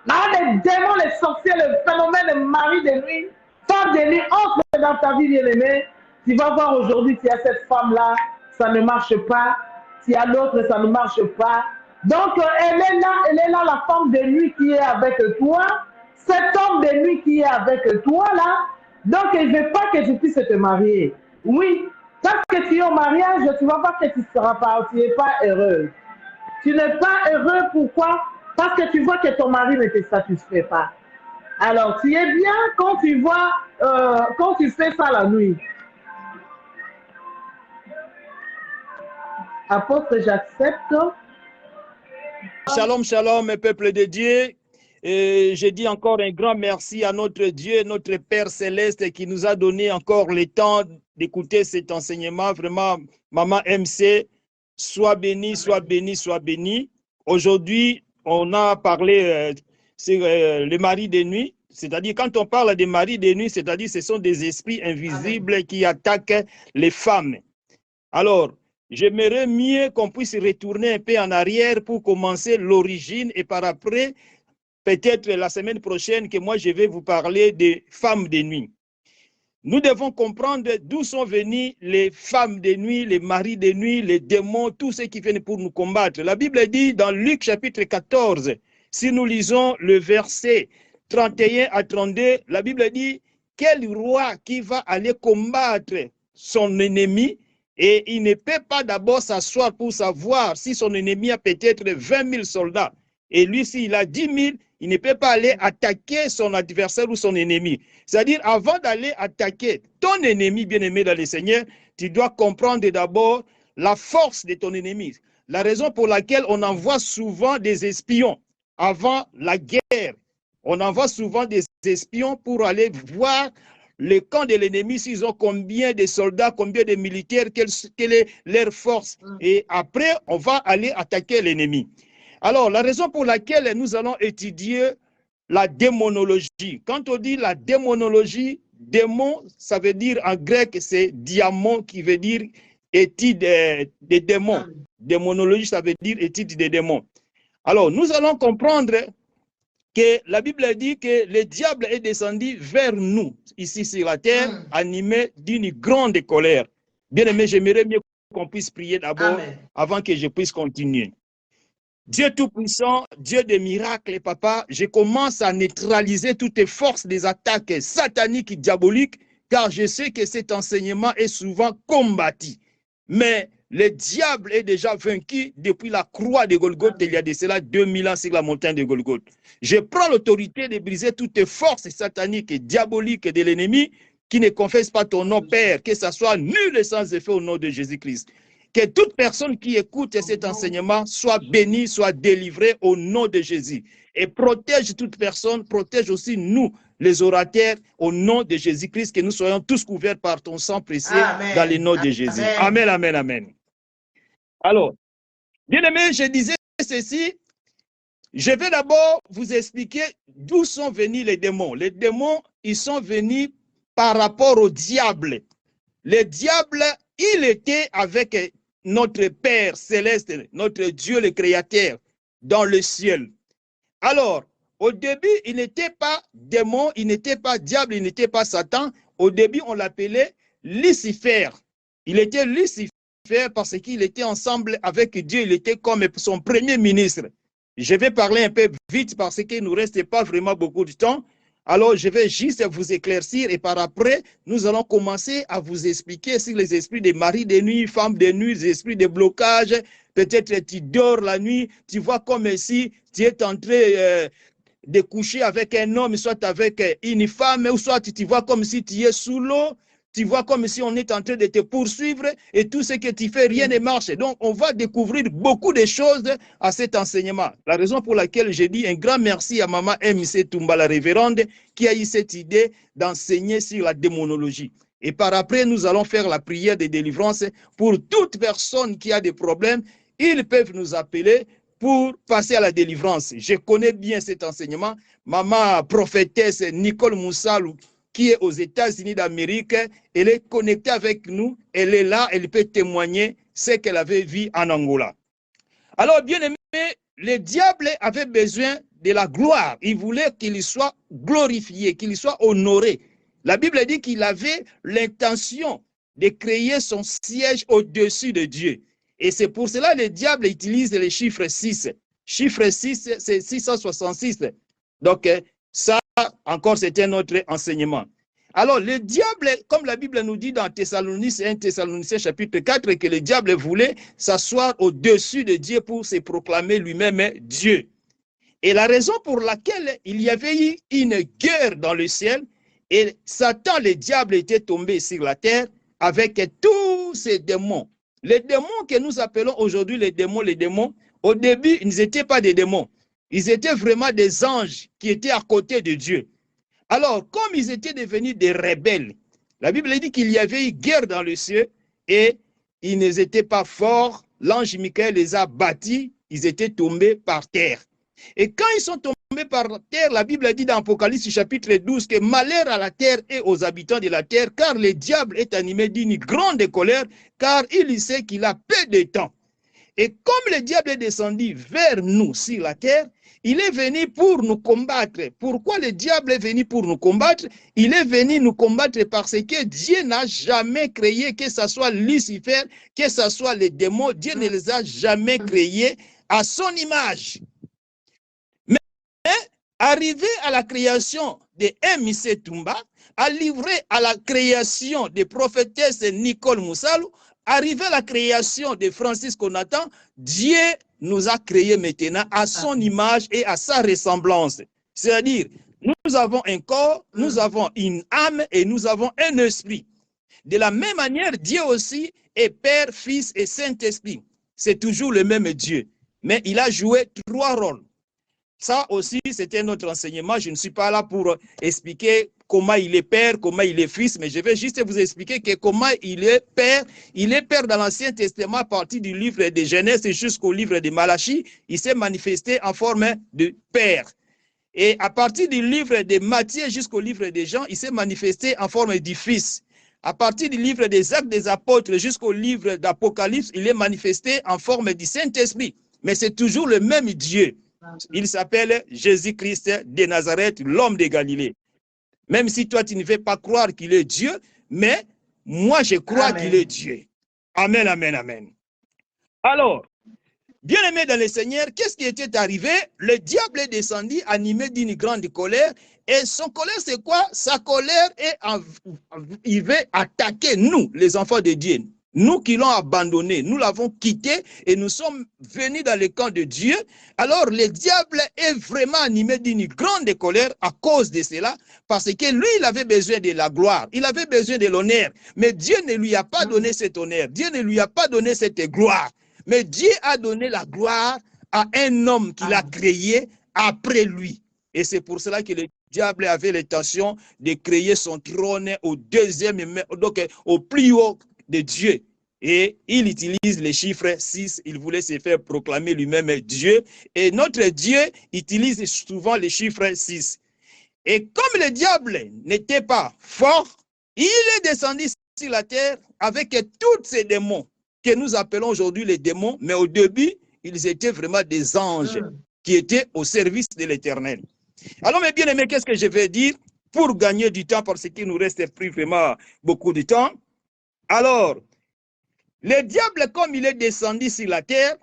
Là, les démons, les sorciers, le phénomène de mari de nuit, femme de nuit, entre dans ta vie, bien aimé. Tu vas voir aujourd'hui, tu as cette femme-là, ça ne marche pas. Tu as l'autre, ça ne marche pas. Donc, elle est là, la femme de nuit qui est avec toi. Cet homme de nuit qui est avec toi, là. Donc, il ne veut pas que tu puisses te marier. Oui, parce que tu es au mariage, tu vas voir que tu ne seras pas, tu n'es pas heureux. Tu n'es pas heureux, pourquoi? Parce que tu vois que ton mari ne te satisfait pas. Alors, tu es bien quand tu vois, quand tu fais ça la nuit. Apôtre, j'accepte. Shalom, shalom, peuple de Dieu. Et je dis encore un grand merci à notre Dieu, notre Père Céleste qui nous a donné encore le temps d'écouter cet enseignement. Vraiment, Maman MC, sois béni, sois béni, sois béni. Aujourd'hui, on a parlé sur le mari de nuit. C'est-à-dire, quand on parle des maris de nuit, c'est-à-dire ce sont des esprits invisibles qui attaquent les femmes. Alors, j'aimerais mieux qu'on puisse retourner un peu en arrière pour commencer l'origine et par après, peut-être la semaine prochaine, que moi je vais vous parler des femmes de nuit. Nous devons comprendre d'où sont venues les femmes de nuit, les maris de nuit, les démons, tous ceux qui viennent pour nous combattre. La Bible dit dans Luc chapitre 14, si nous lisons le verset 31 à 32, la Bible dit quel roi qui va aller combattre son ennemi et il ne peut pas d'abord s'asseoir pour savoir si son ennemi a peut-être 20 000 soldats. Et lui, s'il a 10 000, il ne peut pas aller attaquer son adversaire ou son ennemi. C'est-à-dire, avant d'aller attaquer ton ennemi, bien-aimé dans le Seigneur, tu dois comprendre d'abord la force de ton ennemi. La raison pour laquelle on envoie souvent des espions avant la guerre. On envoie souvent des espions pour aller voir le camp de l'ennemi, s'ils ont combien de soldats, combien de militaires, quelle est leur force. Et après, on va aller attaquer l'ennemi. Alors, la raison pour laquelle nous allons étudier la démonologie. Quand on dit la démonologie, démon, ça veut dire en grec, c'est diamant qui veut dire étude des démons. Démonologie, ça veut dire étude des démons. Alors, nous allons comprendre que la Bible dit que le diable est descendu vers nous, ici sur la terre, animé d'une grande colère. Bien aimé, j'aimerais mieux qu'on puisse prier d'abord avant que je puisse continuer. Dieu Tout-Puissant, Dieu des miracles, papa, je commence à neutraliser toutes les forces des attaques sataniques et diaboliques, car je sais que cet enseignement est souvent combattu. Mais le diable est déjà vaincu depuis la croix de Golgothe, il y a de cela 2000 ans sur la montagne de Golgothe. Je prends l'autorité de briser toutes les forces sataniques et diaboliques de l'ennemi qui ne confessent pas ton nom, Père, que ça soit nul et sans effet au nom de Jésus-Christ. Que toute personne qui écoute cet enseignement soit bénie, soit délivrée au nom de Jésus. Et protège toute personne, protège aussi nous, les orateurs, au nom de Jésus-Christ, que nous soyons tous couverts par ton sang précieux dans le nom de Jésus. Amen, amen, amen. Alors, bien aimé, je disais ceci, je vais d'abord vous expliquer d'où sont venus les démons. Les démons, ils sont venus par rapport au diable. Le diable, il était avec notre Père céleste, notre Dieu le Créateur, dans le ciel. Alors, au début, il n'était pas démon, il n'était pas diable, il n'était pas Satan. Au début, on l'appelait Lucifer. Il était Lucifer parce qu'il était ensemble avec Dieu, il était comme son premier ministre. Je vais parler un peu vite parce qu'il ne nous reste pas vraiment beaucoup de temps. Alors, je vais juste vous éclaircir et par après, nous allons commencer à vous expliquer sur les esprits des maris de nuit, femmes de nuit, les esprits de blocage. Peut-être tu dors la nuit, tu vois comme si tu es en train de coucher avec un homme, soit avec une femme, ou soit tu vois comme si tu es sous l'eau. Tu vois comme si on est en train de te poursuivre et tout ce que tu fais, rien ne marche. Donc, on va découvrir beaucoup de choses à cet enseignement. La raison pour laquelle j'ai dit un grand merci à Maman M.C. Toumba, la révérende, qui a eu cette idée d'enseigner sur la démonologie. Et par après, nous allons faire la prière de délivrance pour toute personne qui a des problèmes. Ils peuvent nous appeler pour passer à la délivrance. Je connais bien cet enseignement. Maman prophétesse Nicole Moussalou, qui est aux États-Unis d'Amérique, elle est connectée avec nous, elle est là, elle peut témoigner ce qu'elle avait vu en Angola. Alors, bien aimé, le diable avait besoin de la gloire. Il voulait qu'il soit glorifié, qu'il soit honoré. La Bible dit qu'il avait l'intention de créer son siège au-dessus de Dieu. Et c'est pour cela que le diable utilise le chiffre 6. Chiffre 6, c'est 666. Donc, ça, encore, c'est un autre enseignement. Alors, le diable, comme la Bible nous dit dans Thessaloniciens 1 Thessaloniciens chapitre 4, que le diable voulait s'asseoir au-dessus de Dieu pour se proclamer lui-même Dieu. Et la raison pour laquelle il y avait eu une guerre dans le ciel, et Satan, le diable, était tombé sur la terre avec tous ces démons. Les démons que nous appelons aujourd'hui les démons, au début, ils n'étaient pas des démons. Ils étaient vraiment des anges qui étaient à côté de Dieu. Alors, comme ils étaient devenus des rebelles, la Bible dit qu'il y avait eu guerre dans le ciel et ils n'étaient pas forts. L'ange Michael les a battus, ils étaient tombés par terre. Et quand ils sont tombés par terre, la Bible dit dans Apocalypse chapitre 12 que malheur à la terre et aux habitants de la terre, car le diable est animé d'une grande colère, car il sait qu'il a peu de temps. Et comme le diable est descendu vers nous sur la terre, il est venu pour nous combattre. Pourquoi le diable est venu pour nous combattre? Il est venu nous combattre parce que Dieu n'a jamais créé, que ce soit Lucifer, que ce soit les démons, Dieu ne les a jamais créés à son image. Mais arrivé à la création de M.C. Toumba, arrivé à la création de prophétesse Nicole Moussalou, arrivé à la création de Francis Conatan, Dieu nous a créés maintenant à son image et à sa ressemblance. C'est-à-dire, nous avons un corps, nous avons une âme et nous avons un esprit. De la même manière, Dieu aussi est Père, Fils et Saint-Esprit. C'est toujours le même Dieu. Mais il a joué trois rôles. Ça aussi, c'était notre enseignement. Je ne suis pas là pour expliquer comment il est père, comment il est fils, mais je vais juste vous expliquer que comment il est père. Il est père dans l'Ancien Testament à partir du livre de Genèse jusqu'au livre de Malachie. Il s'est manifesté en forme de père. Et à partir du livre de Matthieu jusqu'au livre de Jean, il s'est manifesté en forme du fils. À partir du livre des Actes des Apôtres jusqu'au livre d'Apocalypse, il est manifesté en forme du Saint-Esprit. Mais c'est toujours le même Dieu. Il s'appelle Jésus-Christ de Nazareth, l'homme de Galilée. Même si toi, tu ne veux pas croire qu'il est Dieu, mais moi, je crois qu'il est Dieu. Amen, amen, amen. Alors, bien-aimé dans le Seigneur, qu'est-ce qui était arrivé? Le diable est descendu animé d'une grande colère. Et son colère, c'est quoi? Sa colère est, il veut attaquer nous, les enfants de Dieu. Nous qui l'ont abandonné, nous l'avons quitté et nous sommes venus dans le camp de Dieu. Alors le diable est vraiment animé d'une grande colère à cause de cela, parce que lui, il avait besoin de la gloire, il avait besoin de l'honneur. Mais Dieu ne lui a pas donné cet honneur, Dieu ne lui a pas donné cette gloire. Mais Dieu a donné la gloire à un homme qu'il a créé après lui. Et c'est pour cela que le diable avait l'intention de créer son trône au deuxième, donc au plus haut de Dieu. Et il utilise les chiffres 6, il voulait se faire proclamer lui-même Dieu. Et notre Dieu utilise souvent les chiffres 6. Et comme le diable n'était pas fort, il est descendu sur la terre avec tous ces démons que nous appelons aujourd'hui les démons, mais au début, ils étaient vraiment des anges qui étaient au service de l'Éternel. Alors, mes bien-aimés, qu'est-ce que je vais dire pour gagner du temps, parce qu'il nous reste plus vraiment beaucoup de temps? Alors, le diable, comme il est descendu sur la terre,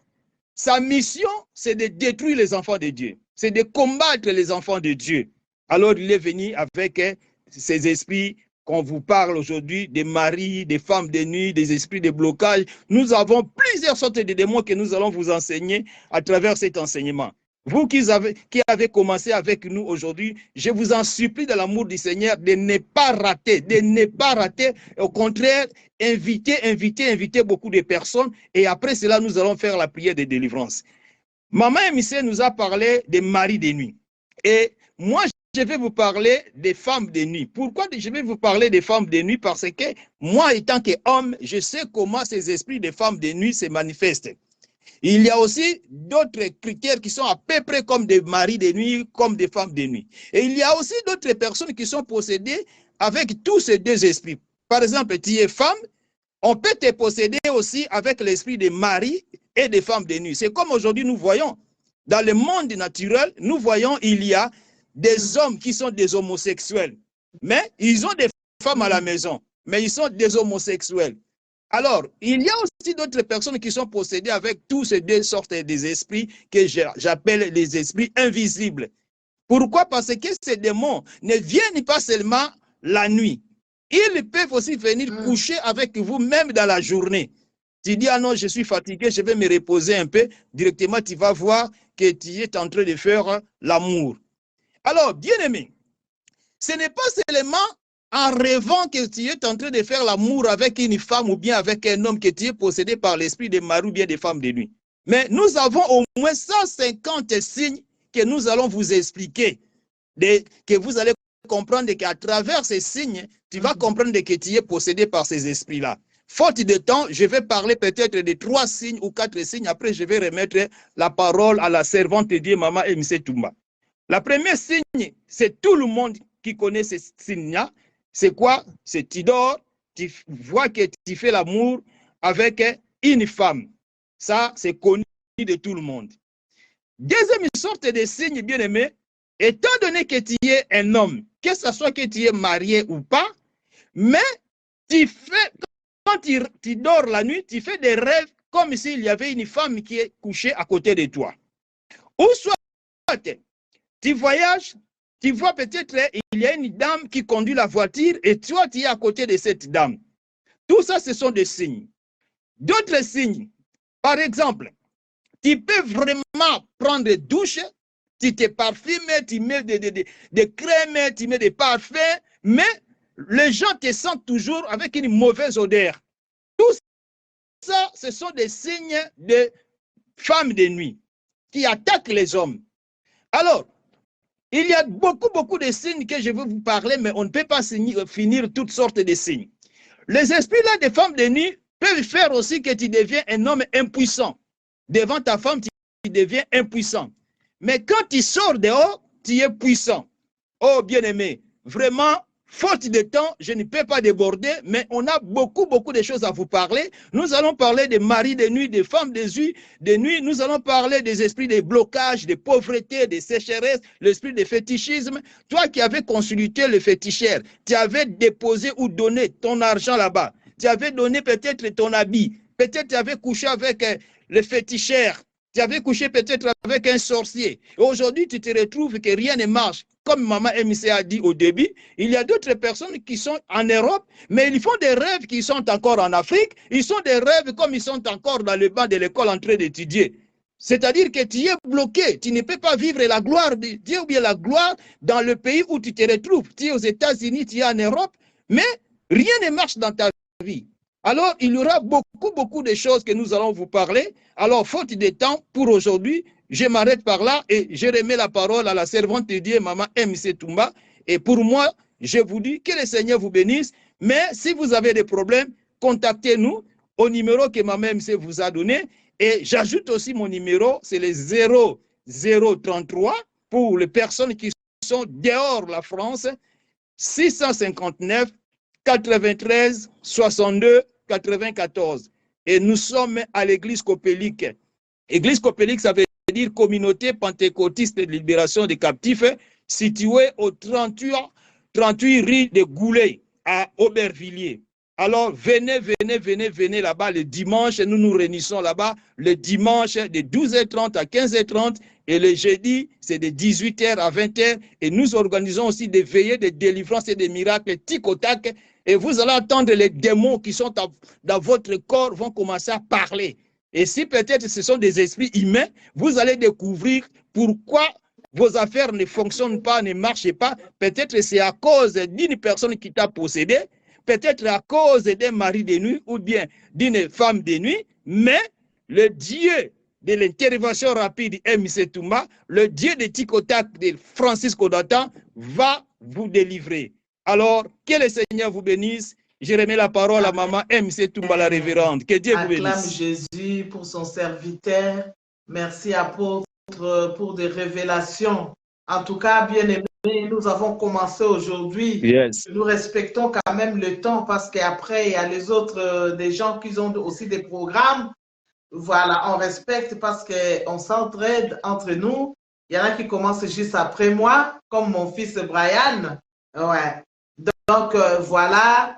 sa mission, c'est de détruire les enfants de Dieu. C'est de combattre les enfants de Dieu. Alors, il est venu avec ces esprits qu'on vous parle aujourd'hui, des maris, des femmes de nuit, des esprits de blocage. Nous avons plusieurs sortes de démons que nous allons vous enseigner à travers cet enseignement. Vous qui avez commencé avec nous aujourd'hui, je vous en supplie dans l'amour du Seigneur de ne pas rater, Au contraire, invitez beaucoup de personnes et après cela, nous allons faire la prière de délivrance. Maman Emissé nous a parlé des maris de nuit. Et moi, je vais vous parler des femmes de nuit. Pourquoi je vais vous parler des femmes de nuit? Parce que moi, étant qu'homme, je sais comment ces esprits de femmes de nuit se manifestent. Il y a aussi d'autres critères qui sont à peu près comme des maris de nuit, comme des femmes de nuit. Et il y a aussi d'autres personnes qui sont possédées avec tous ces deux esprits. Par exemple, tu es femme, on peut te posséder aussi avec l'esprit des maris et des femmes de nuit. C'est comme aujourd'hui nous voyons, dans le monde naturel, nous voyons il y a des hommes qui sont des homosexuels. Mais ils ont des femmes à la maison, mais ils sont des homosexuels. Alors, il y a aussi d'autres personnes qui sont possédées avec tous ces deux sortes d'esprits que j'appelle les esprits invisibles. Pourquoi? Parce que ces démons ne viennent pas seulement la nuit. Ils peuvent aussi venir coucher avec vous même dans la journée. Tu dis, ah non, je suis fatigué, je vais me reposer un peu. Directement, tu vas voir que tu es en train de faire l'amour. Alors, bien-aimé, ce n'est pas seulement en rêvant que tu es en train de faire l'amour avec une femme ou bien avec un homme que tu es possédé par l'esprit des maris ou bien des femmes de nuit. Mais nous avons au moins 150 signes que nous allons vous expliquer, que vous allez comprendre qu'à travers ces signes, tu vas comprendre que tu es possédé par ces esprits-là. Faute de temps, je vais parler peut-être de 3 signes ou 4 signes. Après, je vais remettre la parole à la servante de Dieu, Maman Emissé Toumba. La première signe, c'est tout le monde qui connaît ces signes-là. C'est quoi? C'est tu dors, tu vois que tu fais l'amour avec une femme. Ça, c'est connu de tout le monde. Deuxième sorte de signe, bien aimé, étant donné que tu es un homme, que ce soit que tu es marié ou pas, mais tu fais, quand tu dors la nuit, tu fais des rêves comme s'il y avait une femme qui est couchée à côté de toi. Ou soit, tu voyages, tu vois peut-être il y a une dame qui conduit la voiture et toi, tu es à côté de cette dame. Tout ça, ce sont des signes. D'autres signes, par exemple, tu peux vraiment prendre des douches, tu te parfumes, tu mets des crèmes, tu mets des parfums, mais les gens te sentent toujours avec une mauvaise odeur. Tout ça, ce sont des signes de femmes de nuit qui attaquent les hommes. Alors, il y a beaucoup de signes que je veux vous parler, mais on ne peut pas finir toutes sortes de signes. Les esprits-là des femmes de nuit peuvent faire aussi que tu deviens un homme impuissant. Devant ta femme, tu deviens impuissant. Mais quand tu sors dehors, tu es puissant. Oh, bien-aimé, vraiment, faute de temps, je ne peux pas déborder, mais on a beaucoup de choses à vous parler. Nous allons parler des maris de nuit, des femmes de nuit. Nous allons parler des esprits de blocage, de pauvreté, de sécheresse, l'esprit de fétichisme. Toi qui avais consulté le féticheur, tu avais déposé ou donné ton argent là-bas. Tu avais donné peut-être ton habit. Peut-être tu avais couché avec le féticheur. Tu avais couché peut-être avec un sorcier. Aujourd'hui, tu te retrouves que rien ne marche. Comme Maman MC a dit au début, il y a d'autres personnes qui sont en Europe, mais ils font des rêves qui sont encore en Afrique. Ils sont des rêves comme ils sont encore dans le banc de l'école en train d'étudier. C'est-à-dire que tu es bloqué. Tu ne peux pas vivre la gloire de Dieu ou bien la gloire dans le pays où tu te retrouves. Tu es aux États-Unis, tu es en Europe, mais rien ne marche dans ta vie. Alors, il y aura beaucoup de choses que nous allons vous parler. Alors, faute de temps pour aujourd'hui, je m'arrête par là et je remets la parole à la servante de Dieu, Maman MC Toumba. Et pour moi, je vous dis que le Seigneur vous bénisse. Mais si vous avez des problèmes, contactez-nous au numéro que Maman MC vous a donné. Et j'ajoute aussi mon numéro, c'est le 0033 pour les personnes qui sont dehors de la France, 659 93 62 94. Et nous sommes à l'église Copélique. Église Copélique, ça veut dire Communauté Pentecôtiste de Libération des Captifs, située au 38 rue de Goulet, à Aubervilliers. Alors, venez là-bas le dimanche. Nous nous réunissons là-bas le dimanche de 12h30 à 15h30 et le jeudi, c'est de 18h à 20h. Et nous organisons aussi des veillées de délivrance et des miracles tic au tac. Et vous allez entendre les démons qui sont dans votre corps vont commencer à parler. Et si peut-être ce sont des esprits humains, vous allez découvrir pourquoi vos affaires ne fonctionnent pas, ne marchent pas. Peut-être c'est à cause d'une personne qui t'a possédé, peut-être à cause d'un mari de nuit ou bien d'une femme de nuit, mais le Dieu de l'intervention rapide MC Toumba, le Dieu de Tikotak de Francis Kodata va vous délivrer. Alors, que le Seigneur vous bénisse. Je remets la parole à Maman MC Toumba, la révérende. Que Dieu vous bénisse. Acclame Jésus pour son serviteur. Merci, apôtre, pour des révélations. En tout cas, bien-aimés, nous avons commencé aujourd'hui. Yes. Nous respectons quand même le temps parce qu'après, il y a les autres, des gens qui ont aussi des programmes. Voilà, on respecte parce qu'on s'entraide entre nous. Il y en a qui commencent juste après moi, comme mon fils Brian. Ouais. Donc, voilà.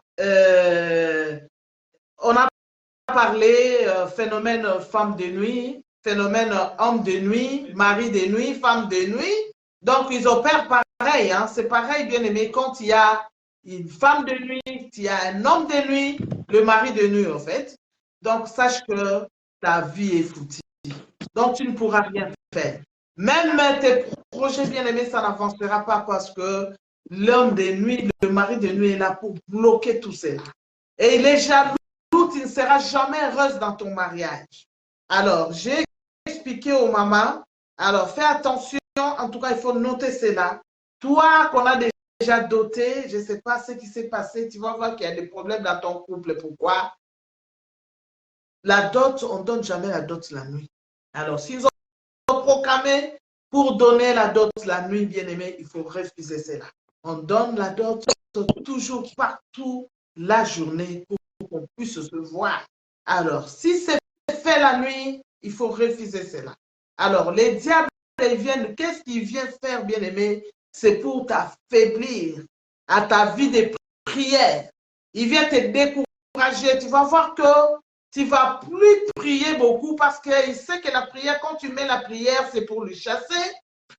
On a parlé phénomène femme de nuit, phénomène homme de nuit, mari de nuit, femme de nuit. Donc, ils opèrent pareil. Hein? C'est pareil, bien aimé, quand il y a une femme de nuit, il y a un homme de nuit, le mari de nuit, en fait. Donc, sache que ta vie est foutue. Donc, tu ne pourras rien faire. Même tes projets, bien aimés, ça n'avancera pas parce que l'homme de nuit, le mari de nuit est là pour bloquer tout cela. Et il est jaloux, tu ne seras jamais heureuse dans ton mariage. Alors, j'ai expliqué aux mamans, alors fais attention, en tout cas, il faut noter cela. Toi, qu'on a déjà doté, je ne sais pas ce qui s'est passé, tu vas voir qu'il y a des problèmes dans ton couple. Pourquoi? La dot, on ne donne jamais la dot la nuit. Alors, s'ils ont proclamé pour donner la dot la nuit, bien aimé, il faut refuser cela. On donne la dot toujours partout la journée pour qu'on puisse se voir. Alors, si c'est fait la nuit, il faut refuser cela. Alors, les diables, ils viennent, qu'est-ce qu'ils viennent faire, bien aimé? C'est pour t'affaiblir à ta vie de prière. Ils viennent te décourager. Tu vas voir que tu ne vas plus prier beaucoup parce qu'il sait que la prière, quand tu mets la prière, c'est pour le chasser.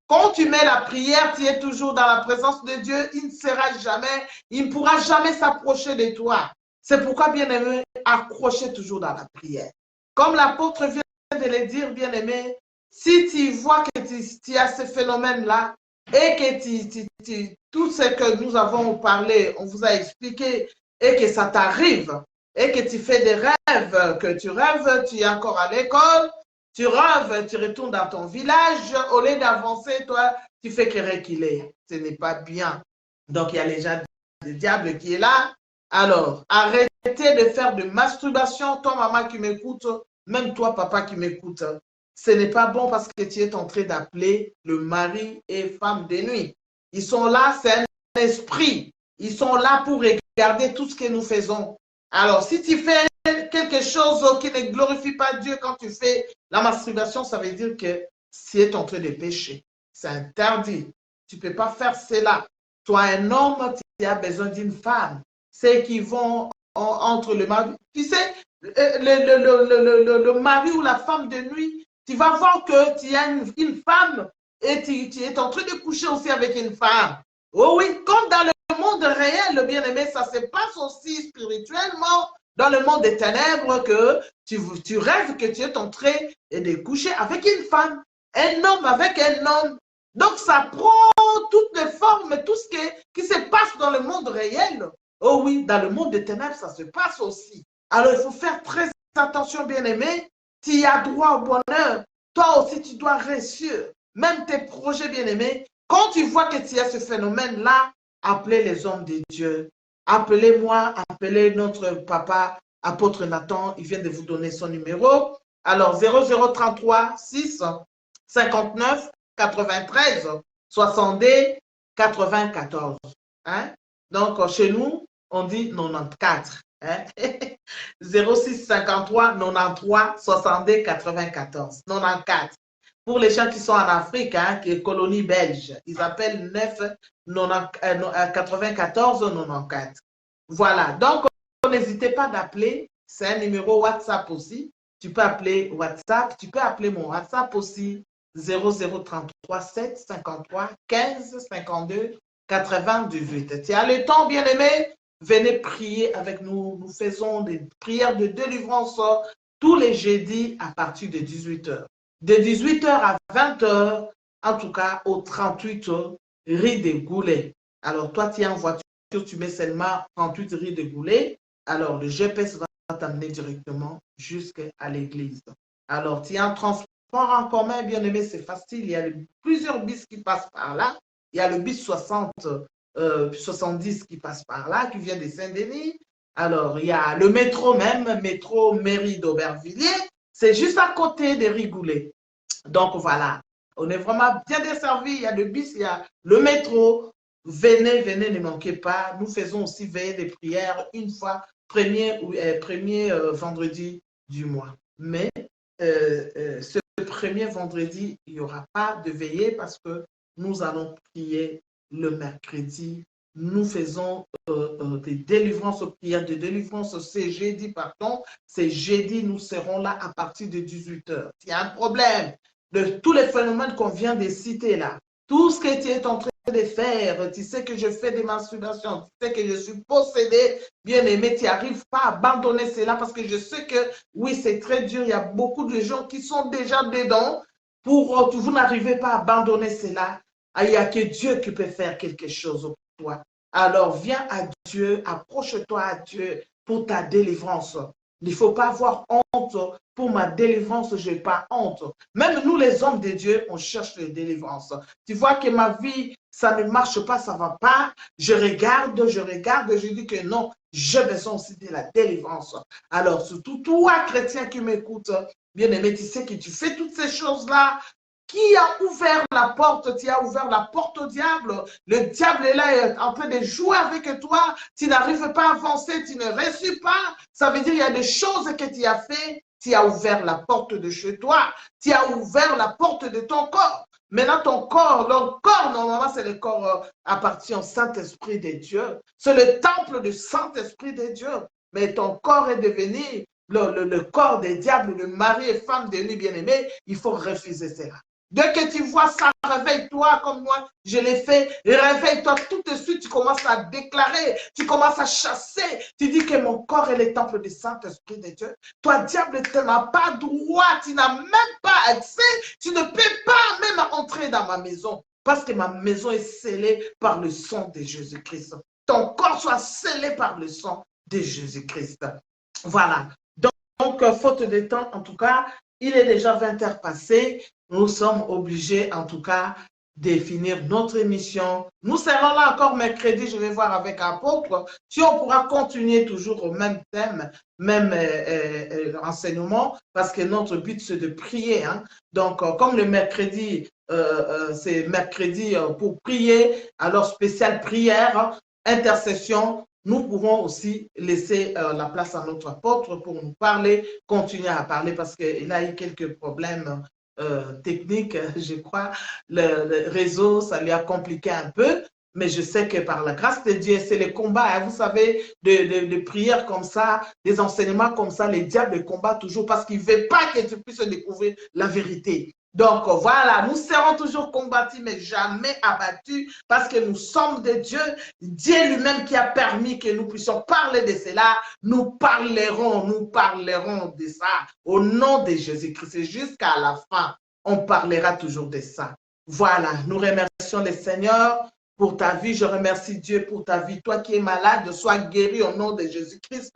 Quand tu mets la prière, tu es toujours dans la présence de Dieu. Il ne sera jamais, il ne pourra jamais s'approcher de toi. C'est pourquoi, bien-aimé, accrochez toujours dans la prière. Comme l'apôtre vient de le dire, bien-aimé, si tu vois que tu as ce phénomène-là et que tout ce que nous avons parlé, on vous a expliqué, et que ça t'arrive, et que tu fais des rêves, que tu rêves, tu es encore à l'école, Tu rêves, tu retournes dans ton village, au lieu d'avancer, toi, tu fais qu'il est. Ce n'est pas bien. Donc, il y a les gens du diable qui est là. Alors, arrêtez de faire de masturbation, toi, maman qui m'écoute, même toi, papa qui m'écoute. Ce n'est pas bon parce que tu es en train d'appeler le mari et femme de nuit. Ils sont là, c'est un esprit. Ils sont là pour regarder tout ce que nous faisons. Alors, si tu fais quelque chose qui ne glorifie pas Dieu quand tu fais la masturbation, ça veut dire que tu es en train de pécher. C'est interdit. Tu ne peux pas faire cela. Toi, un homme, tu as besoin d'une femme. C'est qui vont entre le mari. Tu sais, le mari ou la femme de nuit, tu vas voir que tu as une femme et tu es en train de coucher aussi avec une femme. Oh oui, comme dans le monde réel, le bien-aimé, ça se passe aussi spirituellement dans le monde des ténèbres que tu rêves que tu es en train de coucher avec une femme, un homme avec un homme. Donc, ça prend toutes les formes, tout ce qui se passe dans le monde réel. Oh oui, dans le monde des ténèbres, ça se passe aussi. Alors, il faut faire très attention, bien-aimé. Tu as droit au bonheur. Toi aussi, tu dois réussir. Même tes projets, bien-aimés. Quand tu vois que tu as ce phénomène-là, appelez les hommes de Dieu. Appelez-moi, appelez notre papa, apôtre Nathan. Il vient de vous donner son numéro. Alors, 0033 6 59 93 60 94. Hein? Donc, chez nous, on dit 94. Hein? 06 53 93 60 94. 94. Pour les gens qui sont en Afrique, hein, qui est colonie belge, ils appellent 94 94. Voilà. Donc, n'hésitez pas d'appeler. C'est un numéro WhatsApp aussi. Tu peux appeler WhatsApp. Tu peux appeler mon WhatsApp aussi. 0033 7 53 15 52 98. Tu as le temps, bien-aimé? Venez prier avec nous. Nous faisons des prières de délivrance tous les jeudis à partir de 18h. De 18h à 20h, en tout cas au 38 rue de Goulet. Alors, toi, tu es en voiture, tu mets seulement 38 rue de Goulet. Alors, le GPS va t'amener directement jusqu'à l'église. Alors, tu es en transport en commun, bien aimé, c'est facile. Il y a plusieurs bus qui passent par là. Il y a le bus 70 qui passe par là, qui vient de Saint-Denis. Alors, il y a le métro même, métro mairie d'Aubervilliers. C'est juste à côté de Rigoulet. Donc, voilà. On est vraiment bien desservi. Il y a le bus, il y a le métro. Venez, venez, ne manquez pas. Nous faisons aussi veiller des prières une fois, premier vendredi du mois. Mais ce premier vendredi, il n'y aura pas de veillée parce que nous allons prier le mercredi. Nous faisons des délivrances, prières de délivrance. C'est jeudi, pardon. C'est jeudi, nous serons là à partir de 18h. Il y a un problème de tous les phénomènes qu'on vient de citer là. Tout ce que tu es en train de faire, tu sais que je fais des masturbations, tu sais que je suis possédé, bien aimé, tu n'arrives pas à abandonner cela parce que je sais que oui, c'est très dur. Il y a beaucoup de gens qui sont déjà dedans. Vous n'arrivez pas à abandonner cela. Il n'y a que Dieu qui peut faire quelque chose pour toi. Alors, viens à Dieu, approche-toi à Dieu pour ta délivrance. Il ne faut pas avoir honte. Pour ma délivrance, je n'ai pas honte. Même nous, les hommes de Dieu, on cherche la délivrance. Tu vois que ma vie, ça ne marche pas, ça ne va pas. Je regarde, je dis que non, j'ai besoin aussi de la délivrance. Alors, surtout toi, chrétien qui m'écoute, bien aimé, tu sais que tu fais toutes ces choses-là. Qui a ouvert la porte? Tu as ouvert la porte au diable. Le diable est là, est en train de jouer avec toi. Tu n'arrives pas à avancer, tu ne réussis pas. Ça veut dire qu'il y a des choses que tu as fait. Tu as ouvert la porte de chez toi. Tu as ouvert la porte de ton corps. Maintenant, ton corps, normalement, c'est le corps appartient au Saint-Esprit de Dieu. C'est le temple du Saint-Esprit de Dieu. Mais ton corps est devenu le corps des diables, le mari et femme de lui bien-aimé. Il faut refuser cela. Dès que tu vois ça, réveille-toi comme moi, je l'ai fait. Réveille-toi tout de suite, tu commences à déclarer, tu commences à chasser. Tu dis que mon corps est le temple du Saint-Esprit de Dieu. Toi, diable, tu n'as pas droit, tu n'as même pas accès, tu ne peux pas même entrer dans ma maison parce que ma maison est scellée par le sang de Jésus-Christ. Ton corps soit scellé par le sang de Jésus-Christ. Voilà. Donc, faute de temps, en tout cas, Il est déjà 20 heures passées. Nous sommes obligés, en tout cas, de finir notre émission. Nous serons là encore mercredi. Je vais voir avec Apôtre si on pourra continuer toujours au même thème, même enseignement, parce que notre but, c'est de prier. Hein. Donc, comme le mercredi, c'est mercredi pour prier, alors spéciale prière, hein, intercession, nous pouvons aussi laisser la place à notre apôtre pour nous parler, continuer à parler parce qu'il a eu quelques problèmes techniques, je crois. Le réseau, ça lui a compliqué un peu, mais je sais que par la grâce de Dieu, c'est les combats, hein, vous savez, de prières comme ça, des enseignements comme ça, les diables combattent toujours parce qu'ils ne veulent pas que tu puisses découvrir la vérité. Donc voilà, nous serons toujours combattus, mais jamais abattus, parce que nous sommes de Dieu. Dieu lui-même qui a permis que nous puissions parler de cela, nous parlerons de ça au nom de Jésus-Christ. Jusqu'à la fin, on parlera toujours de ça. Voilà, nous remercions le Seigneur pour ta vie. Je remercie Dieu pour ta vie. Toi qui es malade, sois guéri au nom de Jésus-Christ.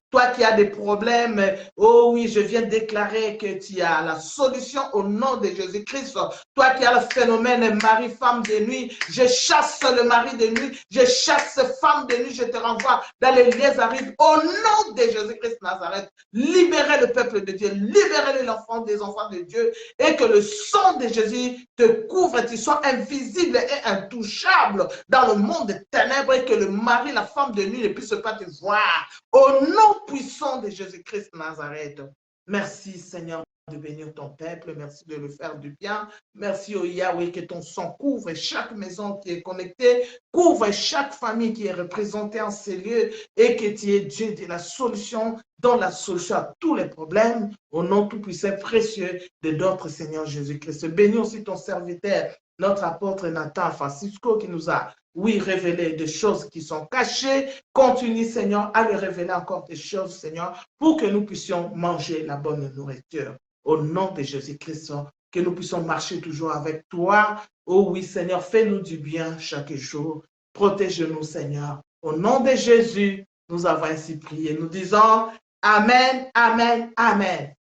Toi qui as des problèmes, oh oui, je viens déclarer que tu as la solution au nom de Jésus-Christ. Toi qui as le phénomène mari-femme de nuit, je chasse le mari de nuit, je chasse femme de nuit, je te renvoie dans les lieux arides au nom de Jésus-Christ Nazareth. Libérez le peuple de Dieu, libérez les enfants des enfants de Dieu et que le sang de Jésus te couvre, tu sois invisible et intouchable dans le monde des ténèbres et que le mari, la femme de nuit ne puisse pas te voir. Au nom puissant de Jésus-Christ Nazareth. Merci Seigneur de bénir ton peuple, merci de le faire du bien. Merci au Yahweh que ton sang couvre chaque maison qui est connectée, couvre chaque famille qui est représentée en ces lieux et que tu es Dieu de la solution, dans la solution à tous les problèmes, au nom tout-puissant précieux de notre Seigneur Jésus-Christ. Bénis aussi ton serviteur, notre apôtre Nathan Francisco qui nous a, oui, révélé des choses qui sont cachées. Continue, Seigneur, à lui révéler encore des choses, Seigneur, pour que nous puissions manger la bonne nourriture. Au nom de Jésus-Christ, que nous puissions marcher toujours avec toi. Oh oui, Seigneur, fais-nous du bien chaque jour. Protège-nous, Seigneur. Au nom de Jésus, nous avons ainsi prié. Nous disons Amen, Amen, Amen.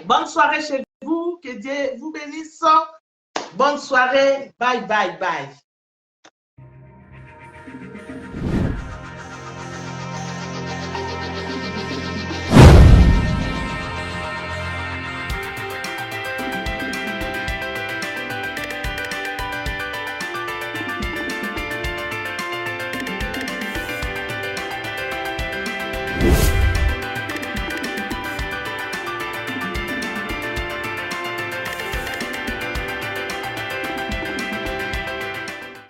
Bonne soirée chez vous. Que Dieu vous bénisse. Bonne soirée. Bye, bye, bye.